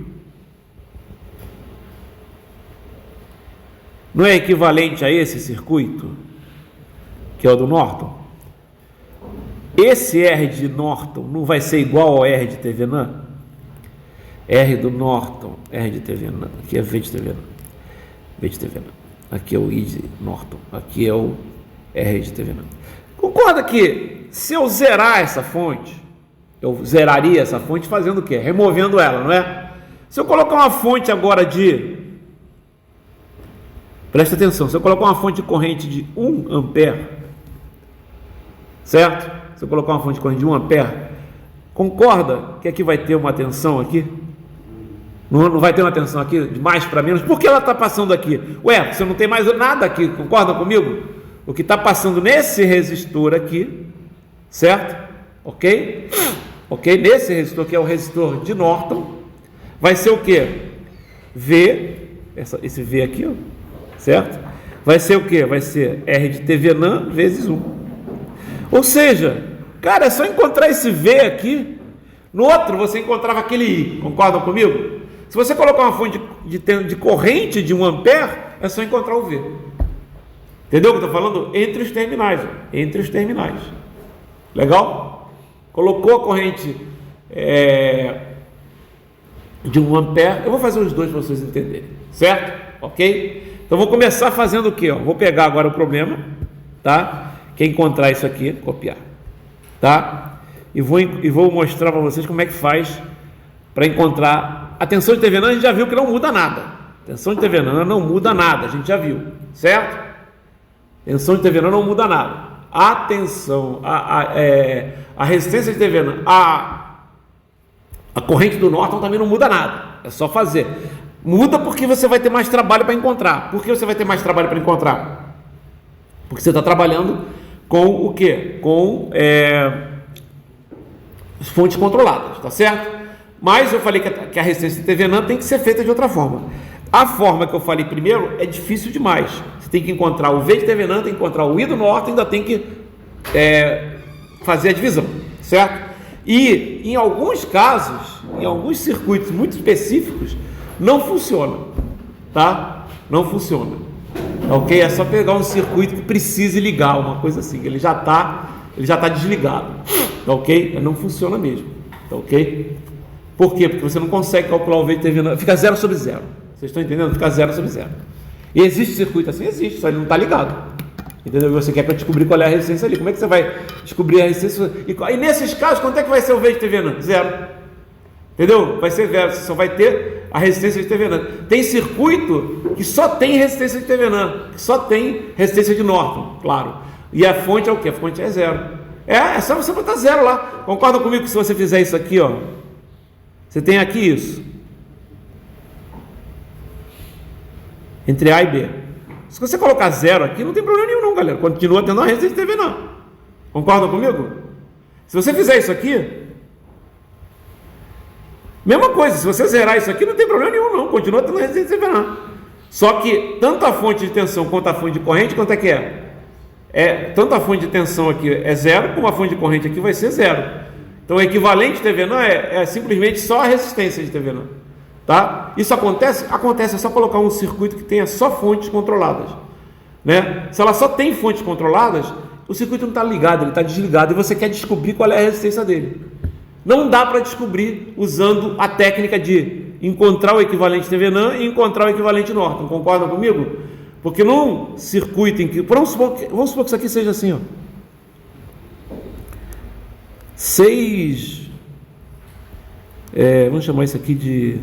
não é equivalente a esse circuito, que é o do Norton? Esse R de Norton não vai ser igual ao R de Thevenin? R do Norton, R de Thevenin, aqui é V de Thevenin, V de Thevenin, aqui é o I de Norton, aqui é o R de Thevenin. Concorda que se eu zerar essa fonte, eu zeraria essa fonte fazendo o quê? Removendo ela, não é? Se eu colocar uma fonte agora presta atenção, se eu colocar uma fonte de corrente de 1 ampere, certo? Se eu colocar uma fonte de corrente de 1 ampere, concorda que aqui vai ter uma tensão aqui? Não vai ter uma tensão aqui de mais para menos? Por que ela está passando aqui? Ué, você não tem mais nada aqui, concorda comigo? O que está passando nesse resistor aqui, certo? Ok? Ok? Nesse resistor, que é o resistor de Norton, vai ser o quê? V, esse V aqui, ó, certo? Vai ser o quê? Vai ser R de Thevenin vezes 1. Ou seja, cara, é só encontrar esse V aqui. No outro, você encontrava aquele I. Concordam comigo? Se você colocar uma fonte de corrente de 1 ampere, é só encontrar o V. Entendeu o que eu estou falando? Entre os terminais. Entre os terminais. Legal? Colocou a corrente de 1 ampere. Eu vou fazer os dois para vocês entenderem. Certo? Ok? Então vou começar fazendo o quê? Vou pegar agora o problema, tá? Que é encontrar isso aqui, copiar, tá? E vou mostrar para vocês como é que faz para encontrar a tensão de Thevenin. A gente já viu que não muda nada. Tensão de Thevenin não muda nada, a gente já viu, certo? Tensão de Thevenin não muda nada. A tensão, a resistência de Thevenin, a corrente do Norton também não muda nada. É só fazer. Muda porque você vai ter mais trabalho para encontrar. Por que você vai ter mais trabalho para encontrar? Porque você está trabalhando com o quê? Com fontes controladas, tá certo? Mas eu falei que a resistência de Thevenin tem que ser feita de outra forma. A forma que eu falei primeiro é difícil demais. Você tem que encontrar o V de Thevenin, tem que encontrar o I do Norton, ainda tem que fazer a divisão, certo? E em alguns casos, em alguns circuitos muito específicos, não funciona, tá? Não funciona, ok? É só pegar um circuito que precise ligar, uma coisa assim, que ele já está desligado, ok? Não funciona mesmo, ok? Por quê? Porque você não consegue calcular o V de Thevenin, fica 0 sobre 0. Vocês estão entendendo? Fica 0 sobre 0. E existe circuito assim? Existe, só ele não está ligado. Entendeu? Você quer para descobrir qual é a resistência ali. Como é que você vai descobrir a resistência? E nesses casos, quanto é que vai ser o V de Thevenin? 0. Entendeu? Vai ser 0. Você só vai ter a resistência de Thevenin. Tem circuito que só tem resistência de Thevenin, que só tem resistência de Norton, claro. E a fonte é o quê? A fonte é 0. É só você botar 0 lá. Concorda comigo que se você fizer isso aqui, ó, você tem aqui isso. Entre A e B. Se você colocar 0 aqui, não tem problema nenhum não, galera. Continua tendo a resistência de Thevenin. Concordam comigo? Se você fizer isso aqui, mesma coisa. Se você zerar isso aqui, não tem problema nenhum não. Continua tendo a resistência de Thevenin. Só que tanto a fonte de tensão quanto a fonte de corrente, quanto é que é? Tanto a fonte de tensão aqui é 0, como a fonte de corrente aqui vai ser 0. Então o equivalente de Thevenin é simplesmente só a resistência de Thevenin. Tá? Isso acontece? Acontece, é só colocar um circuito que tenha só fontes controladas, né? Se ela só tem fontes controladas, o circuito não está ligado, ele está desligado, e você quer descobrir qual é a resistência dele. Não dá para descobrir usando a técnica de encontrar o equivalente Thevenin e encontrar o equivalente Norton. Concordam comigo? Porque num circuito em que... Vamos supor que isso aqui seja assim, ó. 6... vamos chamar isso aqui de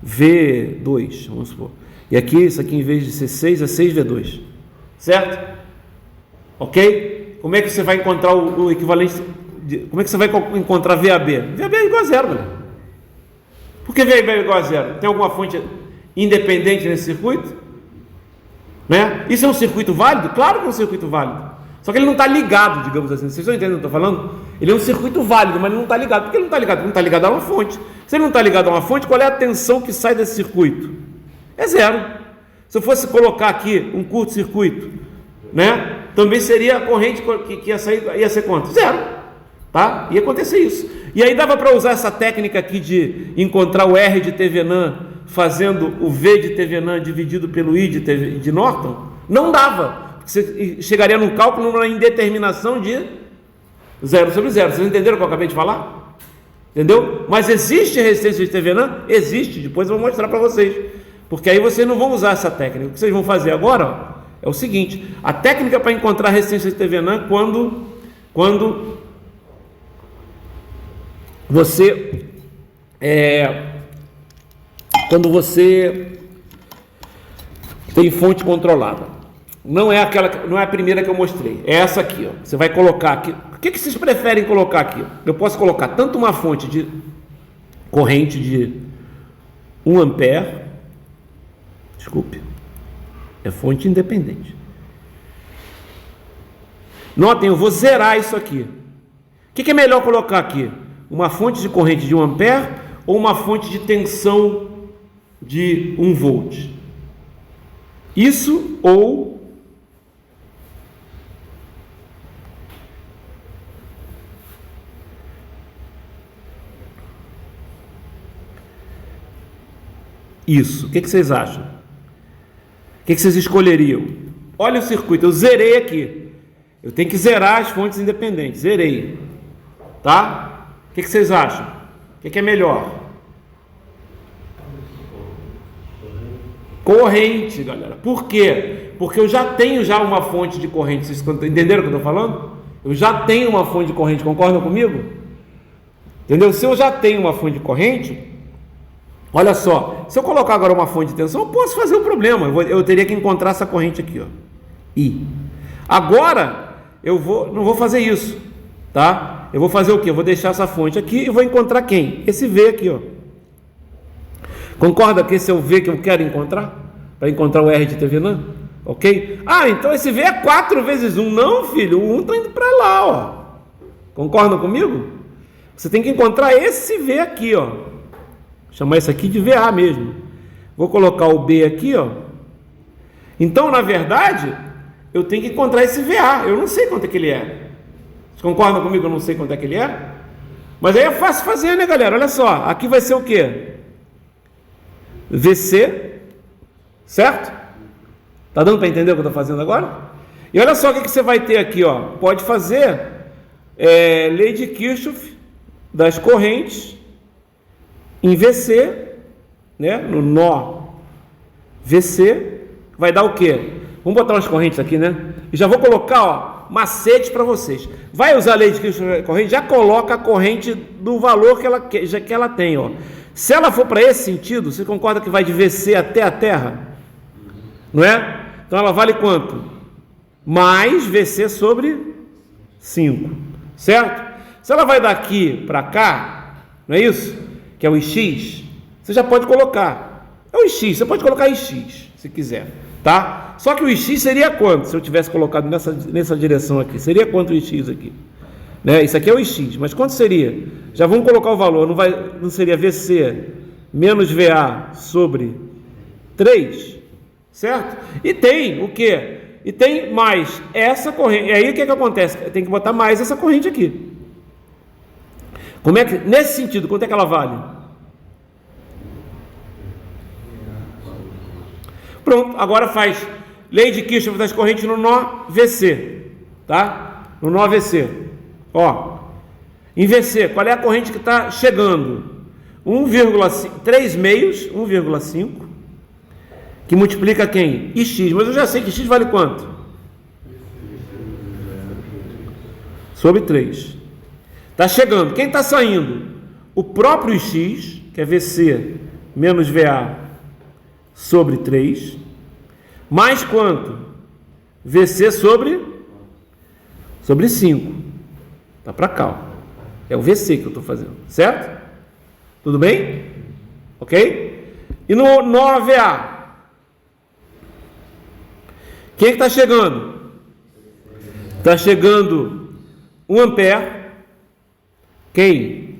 V2, vamos supor. E aqui, isso aqui em vez de ser 6, é 6V2. Certo? Ok? Como é que você vai encontrar o equivalente? Como é que você vai encontrar VAB? VAB é igual a 0, galera. Por que VAB é igual a 0? Tem alguma fonte independente nesse circuito? Né? Isso é um circuito válido? Claro que é um circuito válido. Só que ele não está ligado, digamos assim. Vocês estão entendendo o que eu estou falando? Ele é um circuito válido, mas ele não está ligado. Por que ele não está ligado? Porque não está ligado a uma fonte. Se ele não está ligado a uma fonte, qual é a tensão que sai desse circuito? É 0. Se eu fosse colocar aqui um curto-circuito, né? Também seria a corrente que ia sair, ia ser quanto? 0. Tá? Ia acontecer isso. E aí dava para usar essa técnica aqui de encontrar o R de Thevenin fazendo o V de Thevenin dividido pelo I de Norton? Não dava. Você chegaria num cálculo, numa indeterminação de 0 sobre 0. Vocês entenderam o que eu acabei de falar? Entendeu? Mas existe resistência de Thevenin? Existe. Depois eu vou mostrar para vocês. Porque aí vocês não vão usar essa técnica. O que vocês vão fazer agora, ó, é o seguinte: a técnica para encontrar a resistência de Thevenin quando você tem fonte controlada. Não é a primeira que eu mostrei, é essa aqui, ó. Você vai colocar aqui. O que vocês preferem colocar aqui? Eu posso colocar tanto uma fonte de corrente de 1 ampere, desculpe, é fonte independente. Notem, eu vou zerar isso aqui. O que é melhor colocar aqui? Uma fonte de corrente de 1 ampere ou uma fonte de tensão de 1 volt? Isso ou isso? O que vocês acham? O que vocês escolheriam? Olha o circuito, eu zerei aqui. Eu tenho que zerar as fontes independentes. Zerei. Tá? O que vocês acham? O que é melhor? Corrente, galera. Por quê? Porque eu já tenho uma fonte de corrente. Vocês entenderam o que eu estou falando? Eu já tenho uma fonte de corrente. Concordam comigo? Entendeu? Se eu já tenho uma fonte de corrente, olha só. Se eu colocar agora uma fonte de tensão, eu posso fazer um problema. Eu teria que encontrar essa corrente aqui, ó. I. Agora, não vou fazer isso, tá? Eu vou fazer o quê? Eu vou deixar essa fonte aqui e vou encontrar quem? Esse V aqui, ó. Concorda que esse é o V que eu quero encontrar? Para encontrar o R de Thevenin? Ok? Ah, então esse V é 4 vezes 1. Não, filho, o 1 está indo para lá, ó. Concordam comigo? Você tem que encontrar esse V aqui, ó. Vou chamar isso aqui de VA mesmo. Vou colocar o B aqui, ó. Então, na verdade, eu tenho que encontrar esse VA. Eu não sei quanto é que ele é. Vocês concordam comigo? Eu não sei quanto é que ele é. Mas aí é fácil fazer, né, galera? Olha só. Aqui vai ser o quê? VC. Certo? Tá dando para entender o que eu estou fazendo agora? E olha só o que você vai ter aqui, ó. Pode fazer lei de Kirchhoff das correntes em VC, né? No nó VC, vai dar o quê? Vamos botar umas correntes aqui, né? E já vou colocar, ó, macete para vocês. Vai usar a lei de Kirchhoff da corrente, já coloca a corrente do valor que ela tem, ó. Se ela for para esse sentido, você concorda que vai de VC até a Terra? Não é? Então ela vale quanto? Mais VC sobre 5, certo? Se ela vai daqui para cá, não é isso? Que é o Ix, você já pode colocar. É o Ix, você pode colocar Ix, se quiser, tá? Só que o Ix seria quanto? Se eu tivesse colocado nessa direção aqui, seria quanto o Ix aqui? Né? Isso aqui é o Ix, mas quanto seria? Já vamos colocar o valor, não seria VC menos VA sobre 3, certo? E tem o quê? E tem mais essa corrente. E aí o que acontece? Tem que botar mais essa corrente aqui. Como é que, nesse sentido, quanto é que ela vale? Pronto, agora faz lei de Kirchhoff das correntes no nó VC, tá? No nó VC, ó, em VC, qual é a corrente que está chegando? 1,5, 3 meios, 1,5, que multiplica quem? Ix, mas eu já sei que X vale quanto? Sobre 3. Está chegando. Quem está saindo? O próprio X, que é VC menos VA sobre 3, mais quanto? VC sobre 5. Está para cá, ó. É o VC que eu estou fazendo, certo? Tudo bem? Ok? E no nó VA? Quem está chegando? Está chegando 1 ampere. Quem?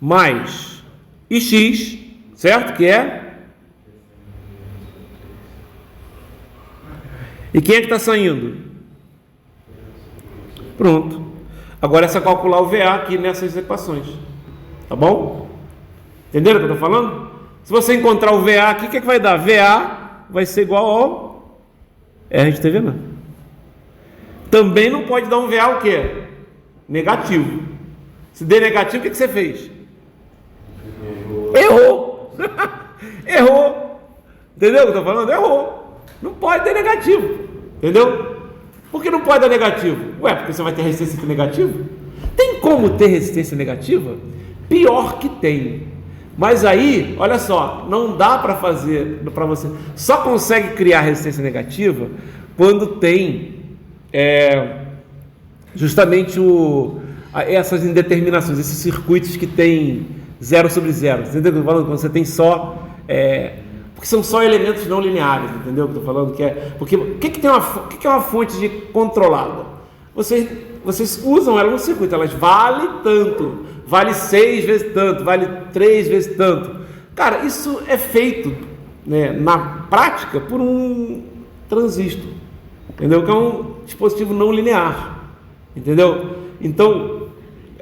Mais Ix, certo? Que é? E quem é que está saindo? Pronto. Agora é só calcular o VA aqui nessas equações. Tá bom? Entenderam o que eu estou falando? Se você encontrar o VA aqui, o que vai dar? VA vai ser igual ao R de Thevenin. Também não pode dar um VA o quê? Negativo. Se der negativo, o que você fez? Errou. Errou. Entendeu o que eu estou falando? Errou. Não pode ter negativo. Entendeu? Por que não pode dar negativo? Ué, porque você vai ter resistência negativa? Tem como ter resistência negativa? Pior que tem. Mas aí, olha só, não dá para fazer para você. Só consegue criar resistência negativa quando tem justamente essas indeterminações, esses circuitos que tem 0 sobre 0. Entendeu? Quando você tem só porque são só elementos não lineares, entendeu o que eu estou falando? Porque o que é uma fonte de controlada? Vocês usam ela no circuito, elas valem tanto, vale 6 vezes tanto, vale 3 vezes tanto. Cara, isso é feito, né, na prática por um transistor, entendeu? Que é um dispositivo não linear, entendeu? Então,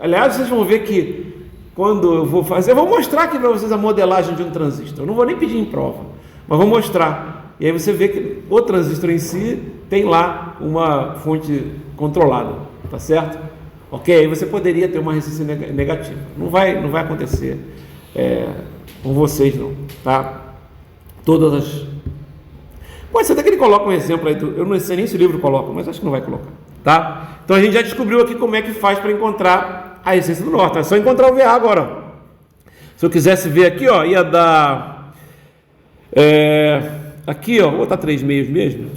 aliás, vocês vão ver que quando eu vou fazer, eu vou mostrar aqui para vocês a modelagem de um transistor. Eu não vou nem pedir em prova, mas vou mostrar. E aí você vê que o transistor em si tem lá uma fonte controlada, tá certo? Ok? Aí você poderia ter uma resistência negativa. Não vai acontecer com vocês, não, tá? Pode ser até que ele coloque um exemplo aí. Eu não sei nem se o livro coloca, mas acho que não vai colocar, tá? Então a gente já descobriu aqui como é que faz para encontrar a essência do norte. É só encontrar o VA agora. Se eu quisesse ver aqui, ó, ia dar aqui, ó, vou botar 3 meios mesmo,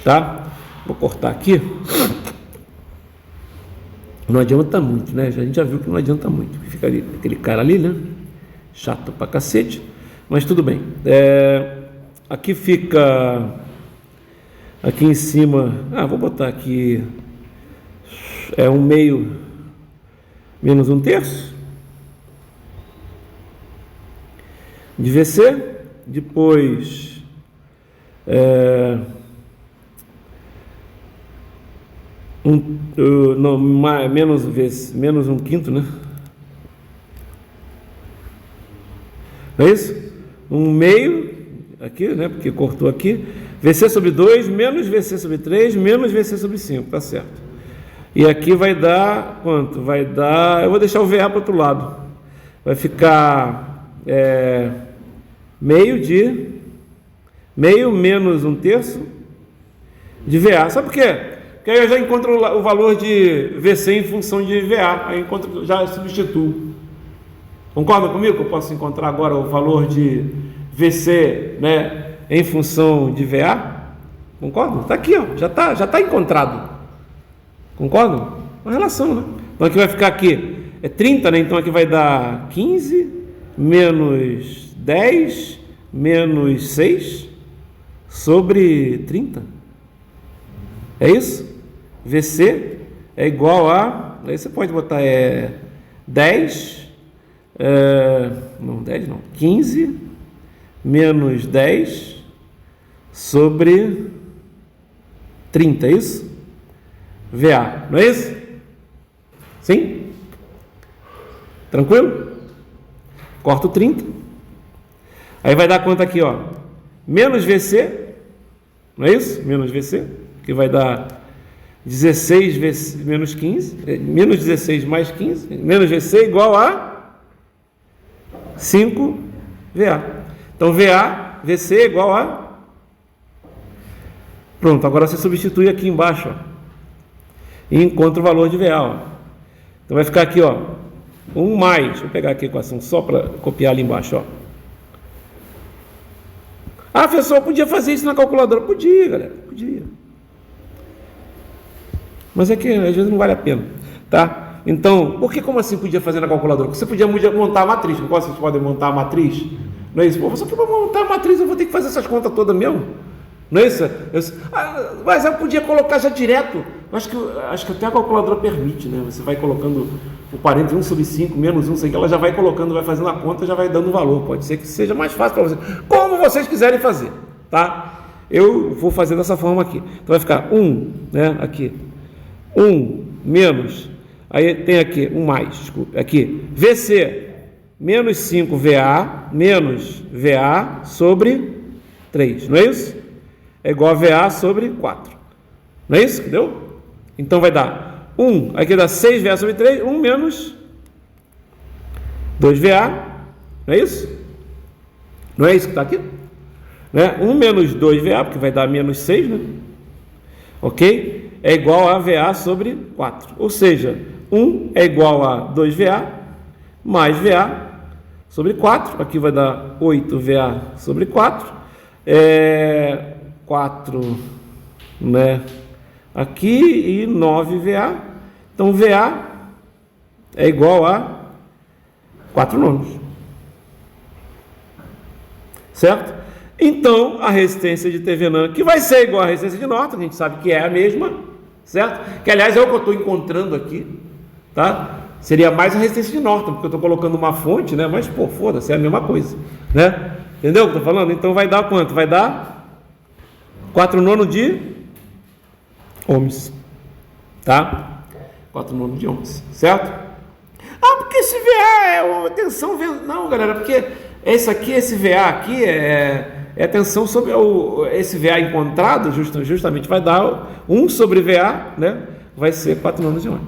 tá? Vou cortar aqui. Não adianta muito, né? A gente já viu que não adianta muito. Fica ali, aquele cara ali, né? Chato pra cacete, mas tudo bem. Aqui fica aqui em cima. Vou botar aqui 1 meio menos 1/3 de VC, depois menos 1/5, né? Não é isso? 1 meio aqui, né? Porque cortou aqui. VC sobre 2 menos VC sobre 3 menos VC sobre 5, tá certo? E aqui vai dar quanto? Vai dar, eu vou deixar o VA para o outro lado. Vai ficar meio menos 1/3 de VA. Sabe por quê? Porque aí eu já encontro o valor de VC em função de VA. Aí já substituo. Concorda comigo que eu posso encontrar agora o valor de VC, né, em função de VA? Concorda? Está aqui, ó, já tá encontrado. Concordam? Uma relação, né? Então aqui vai ficar aqui, 30, né? Então aqui vai dar 15 menos 10 menos 6 sobre 30. É isso? VC é igual a... Aí você pode botar 10... não, 10 não. 15 menos 10 sobre 30, é isso? VA, não é isso? Sim? Tranquilo? Corto 30. Aí vai dar quanto aqui, ó? Menos VC, não é isso? Menos VC, que vai dar 16 menos 15, menos 16 mais 15, menos VC igual a 5 VA. Então VC é igual a... Pronto, agora você substitui aqui embaixo, ó, e encontra o valor de VA, ó. Então vai ficar aqui, ó, 1 mais, deixa eu pegar aqui a equação só para copiar ali embaixo, ó. Professor, podia fazer isso na calculadora? Podia, galera, podia. Mas é que às vezes não vale a pena, tá? Então, como assim podia fazer na calculadora? Porque você podia montar a matriz, não vocês podem montar a matriz? Não é isso? Só que para montar a matriz eu vou ter que fazer essas contas todas mesmo? Não é isso? Mas eu podia colocar já direto. Acho que até a calculadora permite, né? Você vai colocando o parênteses 1 sobre 5, menos 1, sei que ela já vai colocando, vai fazendo a conta, já vai dando o valor. Pode ser que seja mais fácil para vocês. Como vocês quiserem fazer, tá? Eu vou fazer dessa forma aqui. Então vai ficar 1, né? Aqui. 1 menos, aí tem aqui 1 mais, desculpe. Aqui, VC menos 5 VA menos VA sobre 3, não é isso? É igual a VA sobre 4. Não é isso? Entendeu? Então vai dar 1, aqui dá 6 VA sobre 3, 1 menos 2 VA, não é isso? Não é isso que está aqui? né? 1 menos 2VA, porque vai dar menos 6, né? Ok? É igual a VA sobre 4. Ou seja, 1 é igual a 2VA mais VA sobre 4. Aqui vai dar 8VA sobre 4. 4, né? Aqui e 9VA. Então, VA é igual a 4 nonos. Certo? Então, a resistência de Thevenin, que vai ser igual à resistência de Norton, a gente sabe que é a mesma, certo? Que, aliás, é o que eu estou encontrando aqui, tá? Seria mais a resistência de Norton, porque eu estou colocando uma fonte, né? Mas, pô, foda-se, é a mesma coisa, né? Entendeu o que eu estou falando? Então, vai dar quanto? Vai dar 4 nonos de ohms, tá? 4 nonos de ohms, certo? Ah, porque esse VA é uma tensão... Não, galera, porque esse VA aqui é a tensão sobre esse VA encontrado, justamente vai dar 1 sobre VA, né? Vai ser 4 nonos de ohms.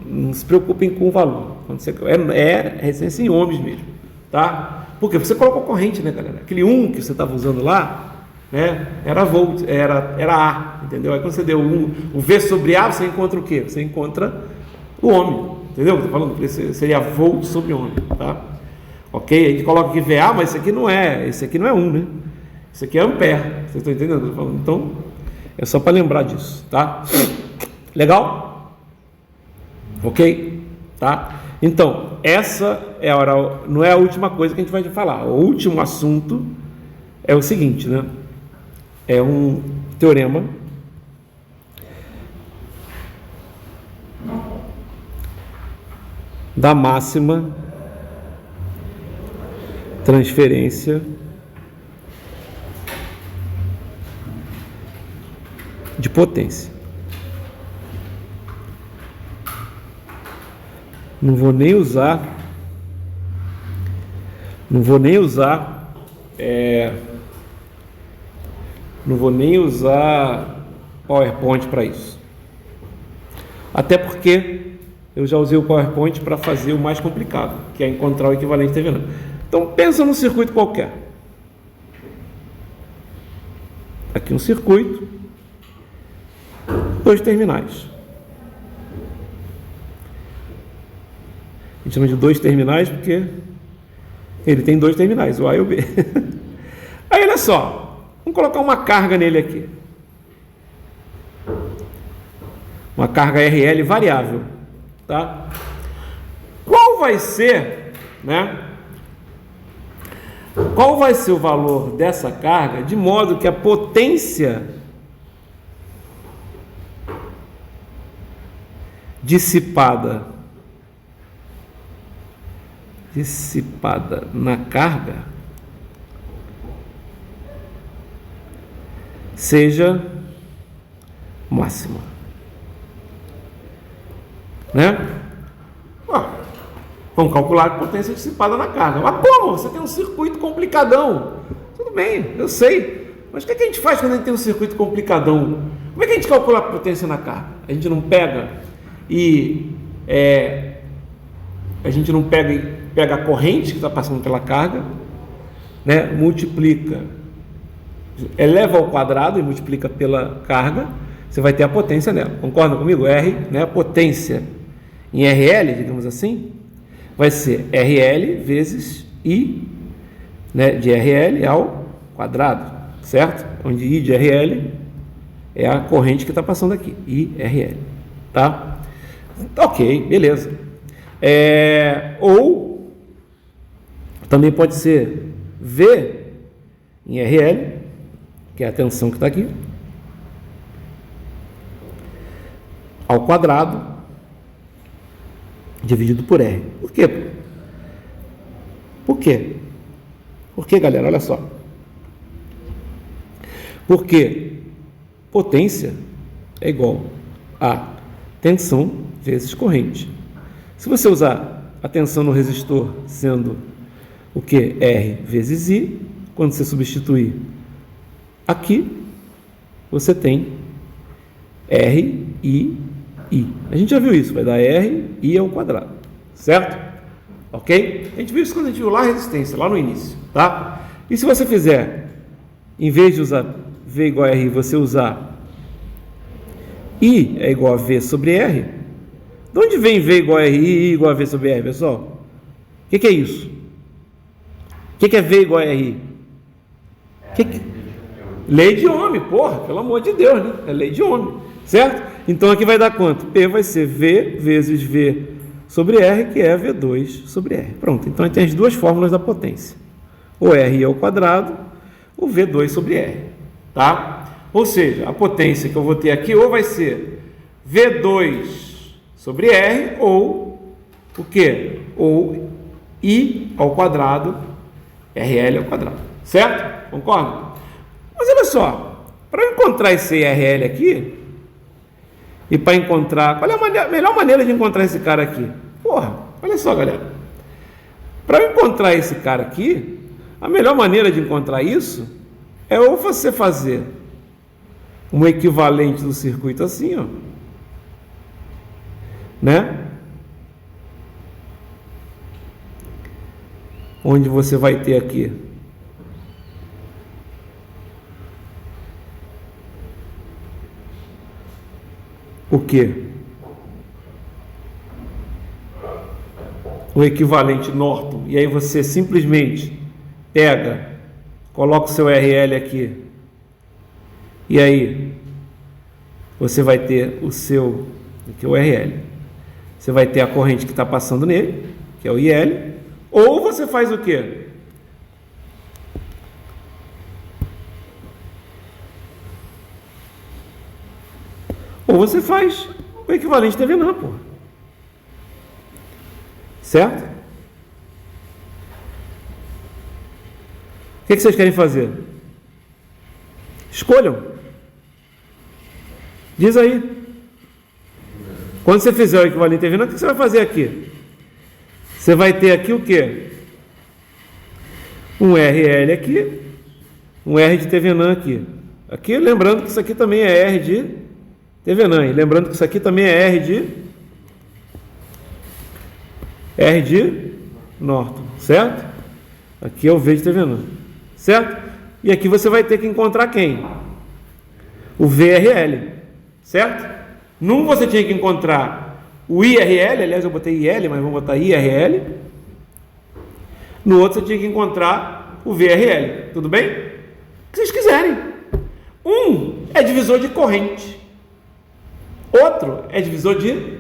Não se preocupem com o valor. Quando você, é resistência em ohms mesmo, tá? Porque você colocou corrente, né, galera? Aquele 1 que você estava usando lá, né? Era volt, era A, entendeu? Aí quando você deu o V sobre A, você encontra o quê? Você encontra o ohm, entendeu? Estou falando, seria volt sobre ohm, tá? Ok? A gente coloca aqui VA, mas esse aqui não é 1, né? Isso aqui é ampere, vocês estão entendendo? Então, é só para lembrar disso, tá? Legal? Ok? Tá? Então, essa não é a última coisa que a gente vai falar. O último assunto é o seguinte, né? É um teorema da máxima transferência de potência. Não vou nem usar PowerPoint para isso. Até porque eu já usei o PowerPoint para fazer o mais complicado, que é encontrar o equivalente Thevenin. Então pensa num circuito qualquer. Aqui um circuito, 2 terminais. A gente chama de 2 terminais porque ele tem 2 terminais, o A e o B. Aí olha só, vamos colocar uma carga nele aqui. Uma carga RL variável, tá? Qual vai ser, né? Qual vai ser o valor dessa carga de modo que a potência dissipada na carga seja máxima, né? Vamos calcular a potência dissipada na carga. Mas como? Você tem um circuito complicadão. Tudo bem, eu sei. Mas o que a gente faz quando a gente tem um circuito complicadão? Como é que a gente calcula a potência na carga? A gente não pega e pega a corrente que está passando pela carga, né? Multiplica, eleva ao quadrado e multiplica pela carga, você vai ter a potência nela. Concorda comigo? R, né? A potência em RL, digamos assim, vai ser RL vezes I, né? De RL ao quadrado, certo? Onde I de RL é a corrente que está passando aqui, IRL, tá? Ok, beleza. Ou também pode ser V em RL, que é a tensão que está aqui, ao quadrado dividido por R. Por quê? Por quê? Por quê, galera? Olha só. Porque potência é igual a tensão vezes corrente. Se você usar a tensão no resistor sendo o que? R vezes I, quando você substituir aqui, você tem R, I, I. A gente já viu isso, vai dar R, I ao quadrado, certo? Ok? A gente viu isso quando a gente viu lá a resistência, lá no início, tá? E se você fizer em vez de usar V igual a R, você usar I é igual a V sobre R, de onde vem V igual a R e I igual a V sobre R, pessoal? O que é isso? O que é V igual a R? Lei de Ohm, porra, pelo amor de Deus, né? É lei de Ohm, certo? Então aqui vai dar quanto? P vai ser V vezes V sobre R, que é V2 sobre R. Pronto, então a gente tem as duas fórmulas da potência. O R ao quadrado, o V2 sobre R, tá? Ou seja, a potência que eu vou ter aqui ou vai ser V2 sobre R ou o quê? Ou I ao quadrado, RL ao quadrado, certo? Concorda? Mas olha só, para eu encontrar esse RL aqui, e para encontrar, qual é a melhor maneira de encontrar esse cara aqui? Porra, olha só, galera. Para eu encontrar esse cara aqui, a melhor maneira de encontrar isso é ou você fazer um equivalente do circuito assim, ó, né? Onde você vai ter aqui o quê? O equivalente Norton. E aí você simplesmente pega, coloca o seu RL aqui, e aí você vai ter o seu, aqui é o RL, você vai ter a corrente que está passando nele, que é o IL, ou você faz o quê? Ou você faz o equivalente Thevenin, pô. Certo? O que vocês querem fazer? Escolham. Diz aí. Quando você fizer o equivalente Thevenin, o que você vai fazer aqui? Você vai ter aqui o quê? Um RL aqui, um R de Thevenin aqui. Aqui, lembrando que isso aqui também é R de Thevenin. Lembrando que isso aqui também é R de Norton, certo? Aqui é o V de Thevenin, certo? E aqui você vai ter que encontrar quem? O VRL, certo? Num você tinha que encontrar o IRL, aliás eu botei IL, mas vamos botar IRL. No outro você tinha que encontrar o VRL, tudo bem? O que vocês quiserem. Um é divisor de corrente, outro é divisor de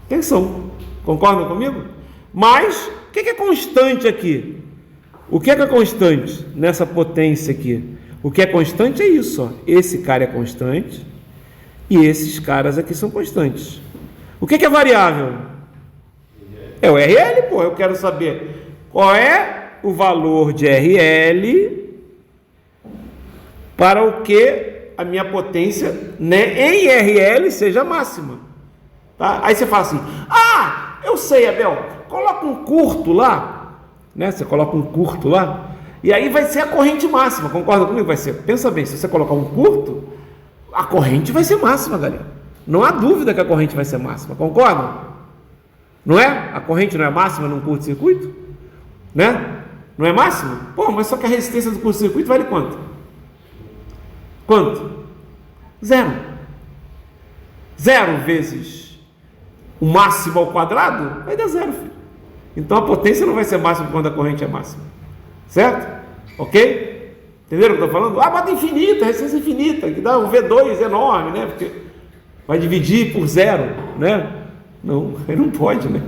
tensão. Concordam comigo? Mas o que é constante aqui? O que é constante nessa potência aqui? O que é constante é isso, ó. Esse cara é constante e esses caras aqui são constantes. O que é variável? É o RL, pô. Eu quero saber qual é o valor de RL para o que a minha potência, né, em RL seja máxima. Tá? Aí você fala assim: ah, eu sei, Abel, coloca um curto lá, né? Você coloca um curto lá, e aí vai ser a corrente máxima. Concorda comigo? Vai ser. Pensa bem, se você colocar um curto, a corrente vai ser máxima, galera. Não há dúvida que a corrente vai ser máxima. Concorda? Não é? A corrente não é máxima num curto-circuito? Né? Não é máxima? Pô, mas só que a resistência do curto-circuito vale quanto? Quanto? Zero. Zero vezes o máximo ao quadrado vai dar zero, filho. Então a potência não vai ser máxima quando a corrente é máxima. Certo? Ok? Entenderam o que eu estou falando? Ah, bota infinita, resistência infinita, que dá um V2 enorme, né? Porque vai dividir por zero, né? Não, aí não pode, né?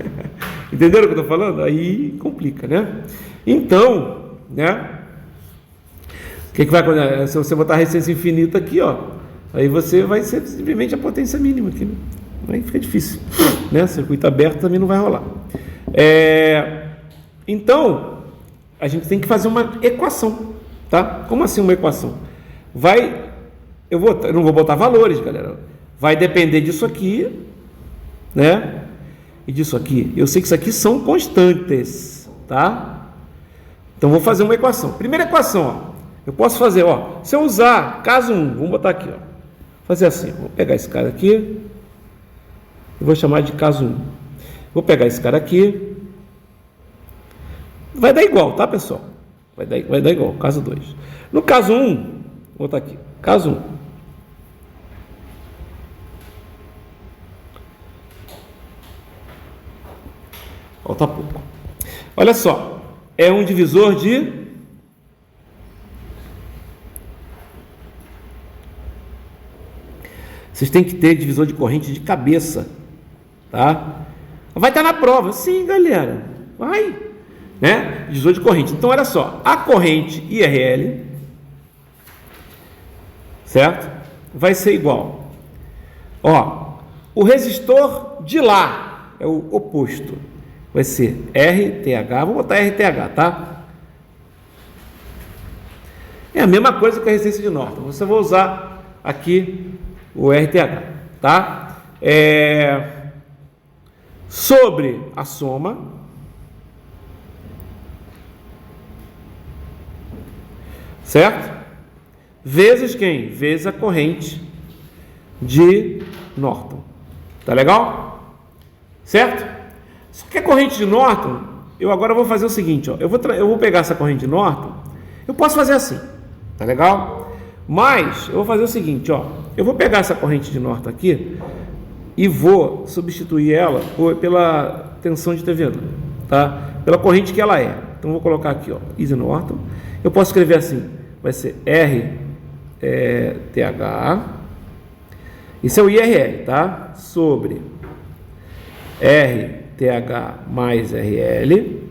Entenderam o que eu estou falando? Aí complica, né? Então, né? O que vai acontecer? Se você botar a resistência infinita aqui, ó, aí você vai ser simplesmente a potência mínima aqui, né? Aí fica difícil, né? Circuito aberto também não vai rolar. Então, a gente tem que fazer uma equação, tá? Como assim uma equação? Eu não vou botar valores, galera. Vai depender disso aqui, né? E disso aqui. Eu sei que isso aqui são constantes, tá? Então, vou fazer uma equação. Primeira equação, ó. Eu posso fazer, ó. Se eu usar caso 1, vamos botar aqui, ó. Fazer assim, vou pegar esse cara aqui. Eu vou chamar de caso 1. Vou pegar esse cara aqui. Vai dar igual, tá, pessoal? Vai dar igual, caso 2. No caso 1, vou botar aqui, caso 1. Falta pouco. Olha só, é um divisor de... Vocês têm que ter divisor de corrente de cabeça, tá? Vai estar na prova, sim, galera, vai, né? Divisor de corrente. Então, olha só, a corrente IRL, certo? Vai ser igual, ó, o resistor de lá é o oposto, vai ser RTH, vou botar RTH, tá? É a mesma coisa que a resistência de Norton, você vai usar aqui o RTH, tá? Sobre a soma, certo? Vezes quem? Vezes a corrente de Norton, tá legal? Certo? Só que a corrente de Norton, eu agora vou fazer o seguinte, ó, eu vou pegar essa corrente de Norton, eu posso fazer assim, tá legal? Mas eu vou fazer o seguinte, ó, eu vou pegar essa corrente de Norton aqui e vou substituir ela pela tensão de TVN, tá? Pela corrente que ela é. Então eu vou colocar aqui, ó, I Norton. Eu posso escrever assim, vai ser RTH, isso é o IRL, tá? Sobre RTH mais RL,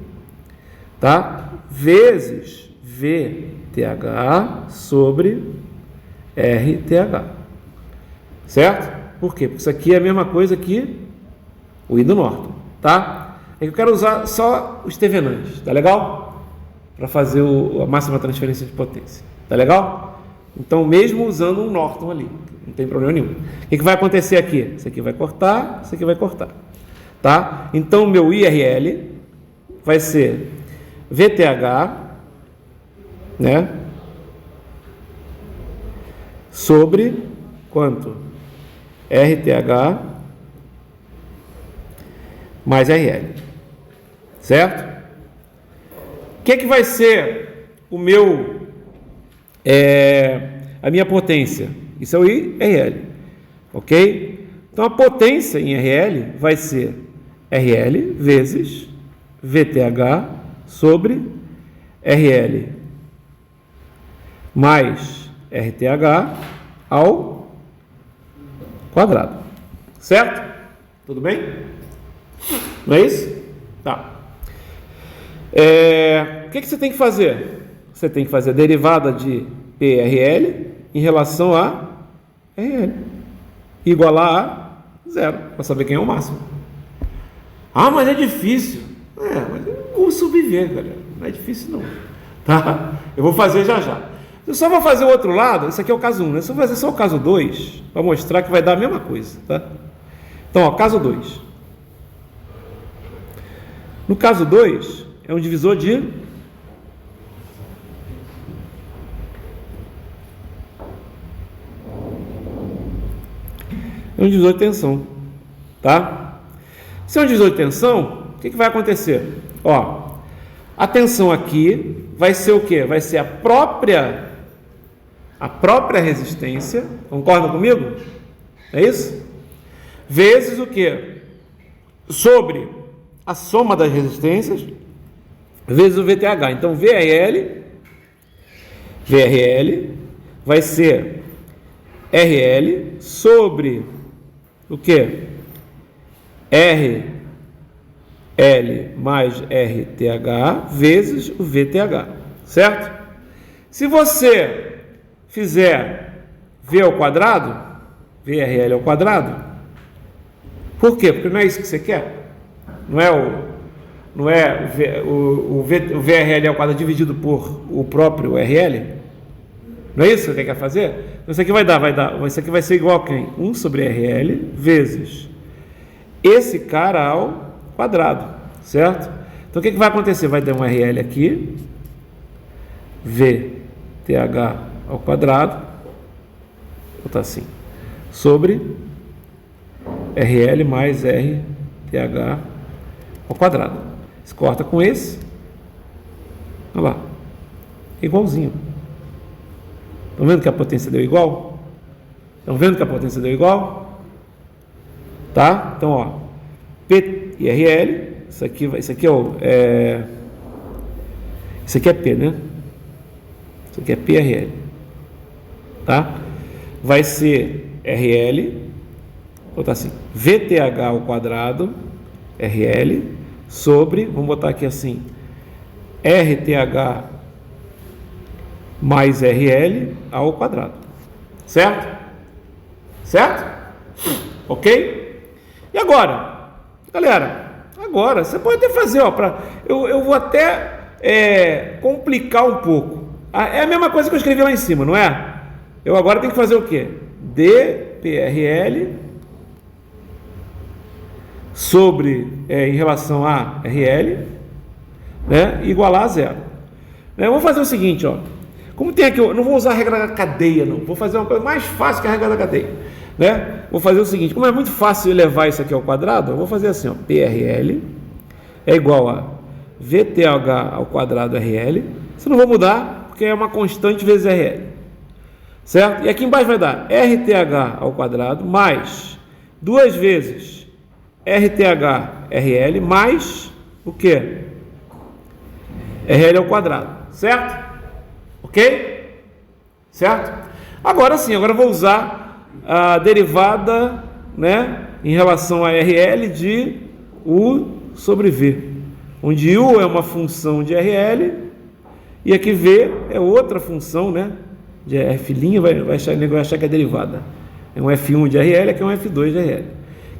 tá? Vezes VTH sobre RTH, certo? Por quê? Porque isso aqui é a mesma coisa que o I do Norton, tá? É que eu quero usar só os TVNANs, tá legal? Para fazer a máxima transferência de potência, tá legal? Então, mesmo usando um Norton ali, não tem problema nenhum. O que vai acontecer aqui? Isso aqui vai cortar, isso aqui vai cortar, tá? Então, meu IRL vai ser VTH, né? Sobre quanto? RTH mais RL, certo? O que vai ser o meu, a minha potência? Isso é o IRL, ok? Então a potência em RL vai ser RL vezes VTH sobre RL mais RTH ao quadrado, certo? Tudo bem? Não é isso? Tá. O que você tem que fazer? Você tem que fazer a derivada de PRL em relação a RL, igualar a zero, para saber quem é o máximo. Ah, mas é difícil. Mas é um curso viver, galera. Não é difícil não. Tá? Eu vou fazer já já. Eu só vou fazer o outro lado, isso aqui é o caso 1, né? Eu só vou fazer só o caso 2, para mostrar que vai dar a mesma coisa, tá? Então, ó, caso 2. No caso 2, é um divisor de... É um divisor de tensão, tá? Se é um divisor de tensão, o que vai acontecer? Ó, a tensão aqui vai ser o quê? Vai ser a própria resistência, concordam comigo? É isso? Vezes o quê? Sobre a soma das resistências, vezes o VTH. Então, VRL vai ser RL sobre o quê? RL mais RTH vezes o VTH, certo? Se você fizer V ao quadrado, VRL ao quadrado, por quê? Porque não é isso que você quer? Não é o VRL ao quadrado dividido por o próprio RL? Não é isso que você quer fazer? Então, isso aqui vai dar, isso aqui vai ser igual a quem? 1 sobre RL vezes esse cara ao quadrado, certo? Então, o que vai acontecer? Vai dar um RL aqui, VTH ao quadrado, vou botar assim, sobre RL mais RTH ao quadrado. Se corta com esse, olha lá, É igualzinho. Estão vendo que a potência deu igual? Estão vendo que a potência deu igual? Tá? Então, ó, P e RL, isso aqui isso aqui é P, né? Isso aqui é PRL, tá? Vai ser RL, vou botar assim, VTH ao quadrado, RL, sobre, vamos botar aqui assim, RTH mais RL ao quadrado, certo? Certo? Ok? E agora, galera, agora você pode até fazer, ó, eu vou até complicar um pouco. É a mesma coisa que eu escrevi lá em cima, não é? Eu agora tenho que fazer o quê? DPRL sobre, em relação a RL, né, igualar a zero. Eu vou fazer o seguinte, ó. Como tem aqui, eu não vou usar a regra da cadeia, não. Vou fazer uma coisa mais fácil que a regra da cadeia, né? Vou fazer o seguinte, como é muito fácil elevar isso aqui ao quadrado, eu vou fazer assim, ó. PRL é igual a VTH ao quadrado RL. Isso não vou mudar, porque é uma constante vezes RL. Certo? E aqui embaixo vai dar RTH ao quadrado mais 2 vezes RTH RL mais o quê? RL ao quadrado. Certo? Ok? Certo? Agora sim, agora eu vou usar a derivada, né, em relação a RL de U sobre V, onde U é uma função de RL e aqui V é outra função, né, de F', vai achar que é derivada. É um F1 de RL, aqui é um F2 de RL.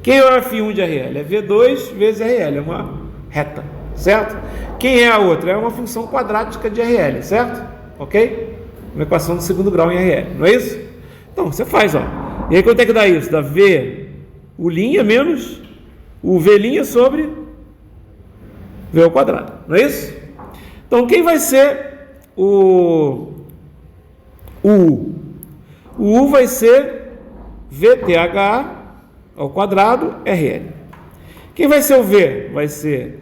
Quem é o F1 de RL? É V2 vezes RL, é uma reta, certo? Quem é a outra? É uma função quadrática de RL, certo? Ok? Uma equação de segundo grau em RL, não é isso? Então, você faz, ó. E aí quanto é que dá isso? Dá V, U' menos o V' sobre V ao quadrado, não é isso? Então, quem vai ser o U? O U vai ser VTH ao quadrado RL. Quem vai ser o V? Vai ser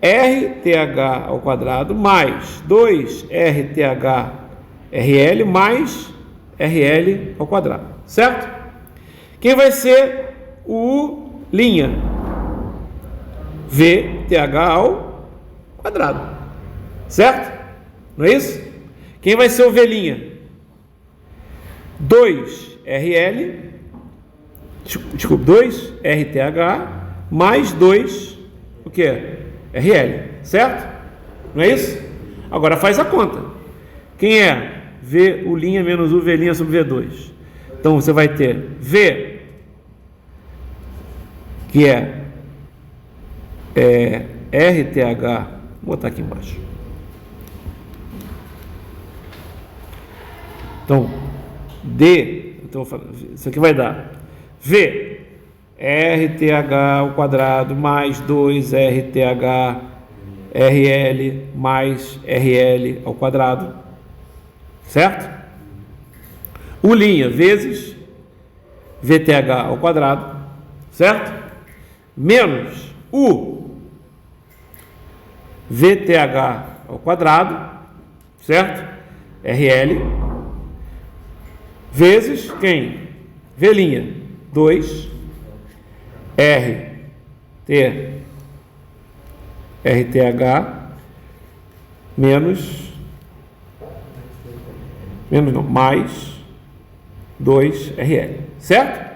RTH ao quadrado mais 2RTH RL mais RL ao quadrado, certo? Quem vai ser o U'? VTH ao quadrado, certo? Não é isso? Quem vai ser o V'? 2RL, desculpa, 2RTH mais 2, o que? RL, certo? Não é isso? Agora faz a conta. Quem é? V, U' menos U, V' sobre V2. Então você vai ter V, que é RTH, vou botar aqui embaixo. Então, então isso aqui vai dar V, RTH ao quadrado mais 2RTH RL mais RL ao quadrado, certo? U' vezes VTH ao quadrado, certo? Menos U VTH ao quadrado, certo? RL vezes quem? V', 2 RTH menos não, mais 2RL, certo?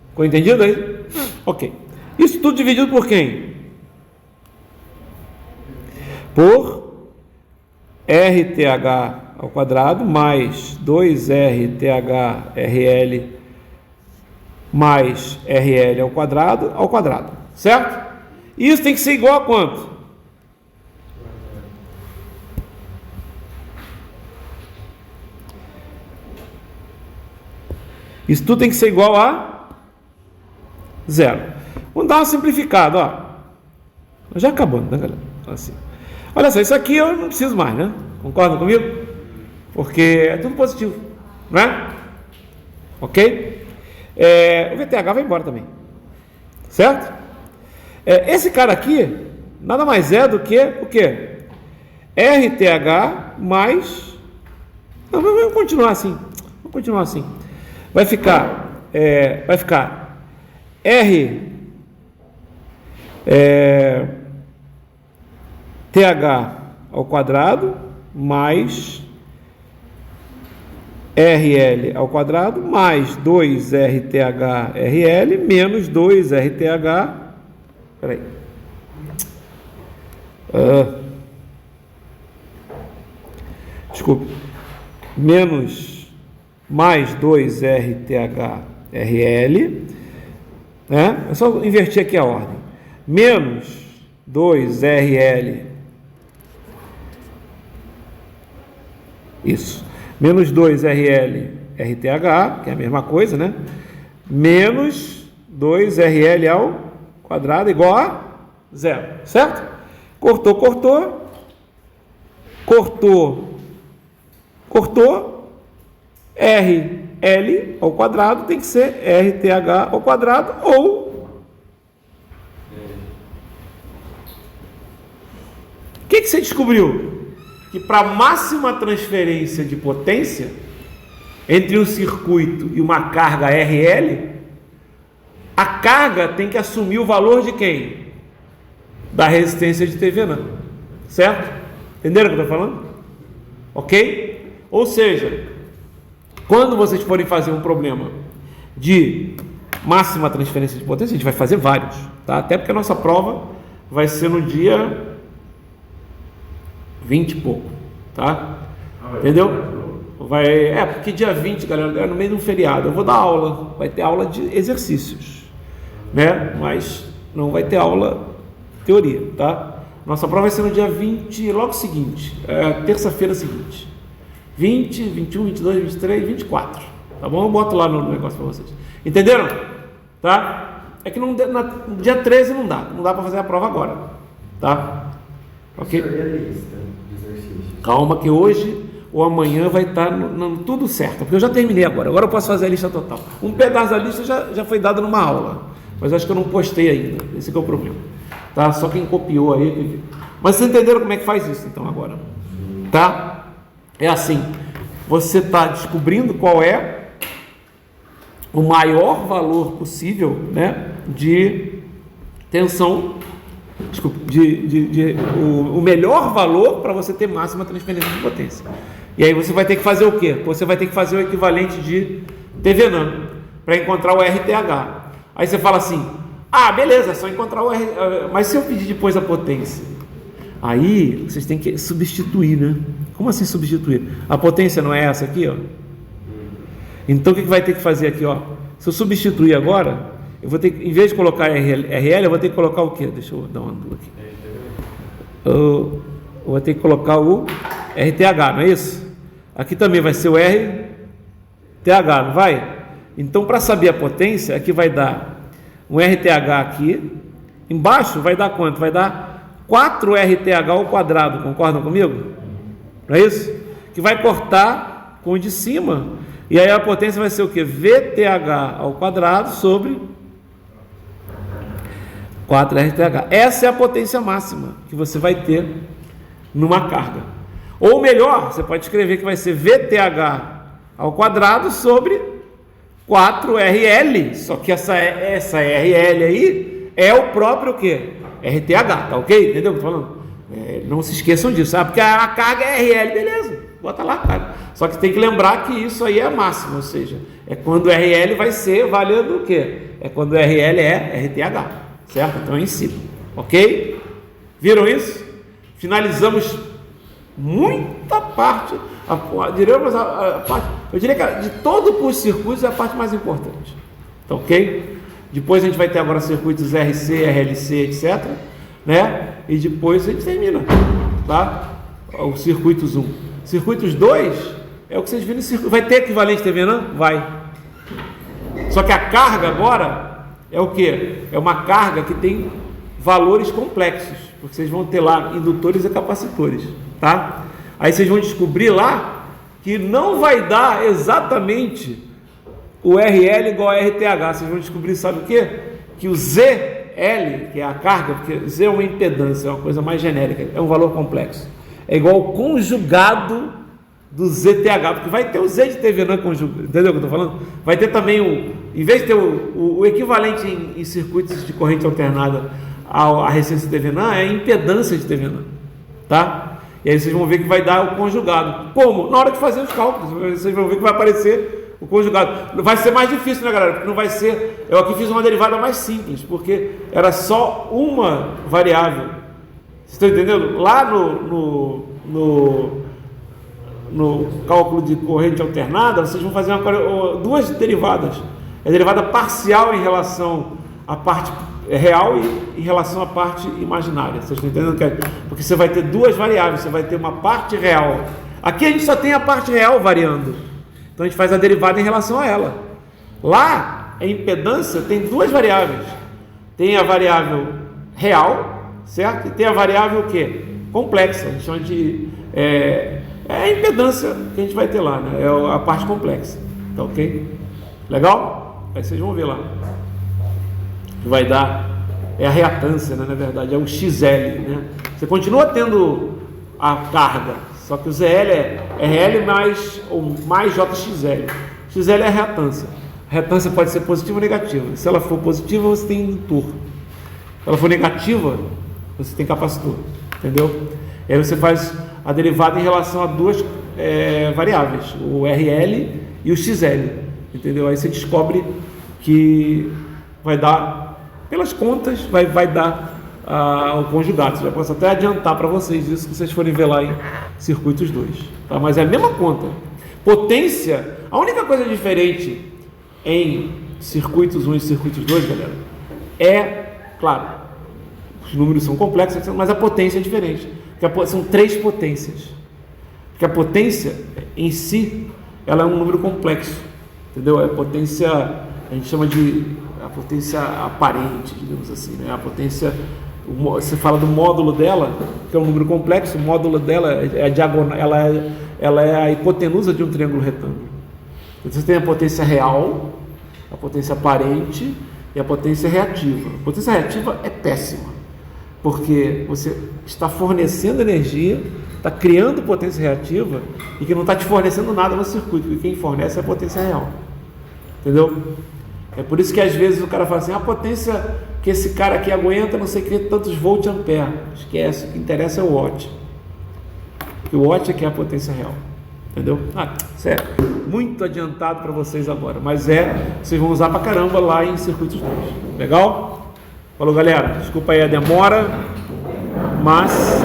Ficou entendido aí? Ok. Isso tudo dividido por quem? Por RTH ao quadrado mais 2RTH RL mais RL ao quadrado, certo? Isso tem que ser igual a quanto? Isso tudo tem que ser igual a zero. Vamos dar uma simplificada, ó. Já acabando, né, galera? Assim. Olha só, isso aqui eu não preciso mais, né? Concordam comigo? Porque é tudo positivo, né? Ok? O VTH vai embora também, certo? Esse cara aqui nada mais é do que o quê? RTH mais Não, vamos continuar assim. Vamos continuar assim. Vai ficar R TH ao quadrado mais RL ao quadrado mais 2RTH-RL menos 2RTH. Peraí. Desculpe. Menos mais 2RTH-RL. Né? É só inverter aqui a ordem. Menos 2RL. Isso. Menos 2RL RTH, que é a mesma coisa, né? Menos 2RL ao quadrado igual a 0, certo? Cortou, cortou. Cortou, cortou. RL ao quadrado tem que ser RTH ao quadrado ou... O que você descobriu? Que para máxima transferência de potência entre um circuito e uma carga RL, a carga tem que assumir o valor de quem? Da resistência de Thevenin, certo? Entenderam o que eu estou falando? Ok? Ou seja, quando vocês forem fazer um problema de máxima transferência de potência, a gente vai fazer vários, tá? Até porque a nossa prova vai ser no dia 20 e pouco, tá? Entendeu? Porque dia 20, galera, é no meio de um feriado. Eu vou dar aula, vai ter aula de exercícios, né? Mas não vai ter aula teoria, tá? Nossa prova vai ser no dia 20, logo seguinte, terça-feira seguinte. 20, 21, 22, 23, 24. Tá bom? Eu boto lá no negócio para vocês. Entenderam? Tá? É que no dia 13 não dá para fazer a prova agora, tá? Ok? Calma que hoje ou amanhã vai estar tudo certo, porque eu já terminei agora eu posso fazer a lista total. Um pedaço da lista já foi dado numa aula, mas acho que eu não postei ainda, esse que é o problema, tá? Só quem copiou aí. Mas vocês entenderam como é que faz isso então agora, tá? É assim, você está descobrindo qual é o maior valor possível, né, de tensão. Desculpa, o melhor valor para você ter máxima transferência de potência. E aí você vai ter que fazer o quê? Você vai ter que fazer o equivalente de Thevenin para encontrar o RTH. Aí você fala assim: ah, beleza, é só encontrar o RTH. Mas se eu pedir depois a potência? Aí vocês têm que substituir, né? Como assim substituir? A potência não é essa aqui, ó? Então o que vai ter que fazer aqui, ó? Se eu substituir agora, eu vou ter que, em vez de colocar RL, eu vou ter que colocar o quê? Deixa eu dar uma dúvida aqui. Eu vou ter que colocar o RTH, não é isso? Aqui também vai ser o RTH, não vai? Então, para saber a potência, aqui vai dar um RTH aqui. Embaixo vai dar quanto? Vai dar 4RTH ao quadrado, concordam comigo? Não é isso? Que vai cortar com o de cima. E aí a potência vai ser o quê? VTH ao quadrado sobre 4RTH. Essa é a potência máxima que você vai ter numa carga. Ou melhor, você pode escrever que vai ser VTH ao quadrado sobre 4RL. Só que essa RL aí é o próprio o quê? RTH, tá ok? Entendeu o que eu tô falando? Não se esqueçam disso, sabe? Porque a carga é RL, beleza. Bota lá, cara. Só que tem que lembrar que isso aí é máximo, ou seja, é quando o RL vai ser valendo o quê? É quando o RL é RTH. Certo? Então é em cima, ok? Viram isso? Finalizamos muita parte, eu diria que de todo o curso de circuitos é a parte mais importante, tá ok? Depois a gente vai ter agora circuitos RC, RLC, etc, né? E depois a gente termina, tá? O circuitos 1. Circuitos 2 é o que vocês viram em circuito. Vai ter equivalente Thevenin? Vai. Só que a carga agora é o que? É uma carga que tem valores complexos, porque vocês vão ter lá indutores e capacitores, tá? Aí vocês vão descobrir lá que não vai dar exatamente o RL igual a RTH. Vocês vão descobrir, sabe o quê? Que o ZL, que é a carga, porque Z é uma impedância, é uma coisa mais genérica, é um valor complexo. É igual ao conjugado do ZTH, porque vai ter o Z de TVNAN conjugado, entendeu o que eu estou falando? Vai ter também em vez de ter o equivalente em circuitos de corrente alternada à resistência de TVNAN, é a impedância de TVNAN, tá? E aí vocês vão ver que vai dar o conjugado. Como? Na hora de fazer os cálculos, vocês vão ver que vai aparecer o conjugado. Vai ser mais difícil, né, galera? Porque não vai ser... Eu aqui fiz uma derivada mais simples, porque era só uma variável. Vocês estão entendendo? Lá no cálculo de corrente alternada, vocês vão fazer duas derivadas. A derivada parcial em relação à parte real e em relação à parte imaginária. Vocês estão entendendo? Porque você vai ter duas variáveis, você vai ter uma parte real. Aqui a gente só tem a parte real variando. Então a gente faz a derivada em relação a ela. Lá, a impedância tem duas variáveis. Tem a variável real, certo? E tem a variável o quê? Complexa. A gente chama de... É a impedância que a gente vai ter lá, né? É a parte complexa. Tá ok? Legal? Aí vocês vão ver lá. Que vai dar... É a reatância, né? Na verdade, é o XL, né? Você continua tendo a carga, só que o ZL é RL mais JXL. XL é a reatância. A reatância pode ser positiva ou negativa. Se ela for positiva, você tem indutor. Se ela for negativa, você tem capacitor. Entendeu? E aí você faz a derivada em relação a duas variáveis, o RL e o XL. Entendeu? Aí você descobre que vai dar, pelas contas, vai dar o conjugado. Eu já posso até adiantar para vocês isso, se vocês forem ver lá em circuitos 2. Tá? Mas é a mesma conta. Potência, a única coisa diferente em circuitos 1 e circuitos 2, galera, claro, os números são complexos, mas a potência é diferente. São 3 potências. Porque a potência em si, ela é um número complexo. Entendeu? A potência, a gente chama de a potência aparente, digamos assim, né? A potência, você fala do módulo dela, que é um número complexo, o módulo dela é a diagonal, ela é a hipotenusa de um triângulo retângulo. Então, você tem a potência real, a potência aparente e a potência reativa. A potência reativa é péssima, porque você está fornecendo energia, está criando potência reativa e que não está te fornecendo nada no circuito, porque quem fornece é a potência real. Entendeu? É por isso que às vezes o cara fala assim, a potência que esse cara aqui aguenta, não sei o que, tantos volt ampere. Esquece, o que interessa é o watt. Porque o watt é que é a potência real. Entendeu? Sério, muito adiantado para vocês agora, mas vocês vão usar pra caramba lá em circuitos 2. Legal? Falou, galera, desculpa aí a demora, mas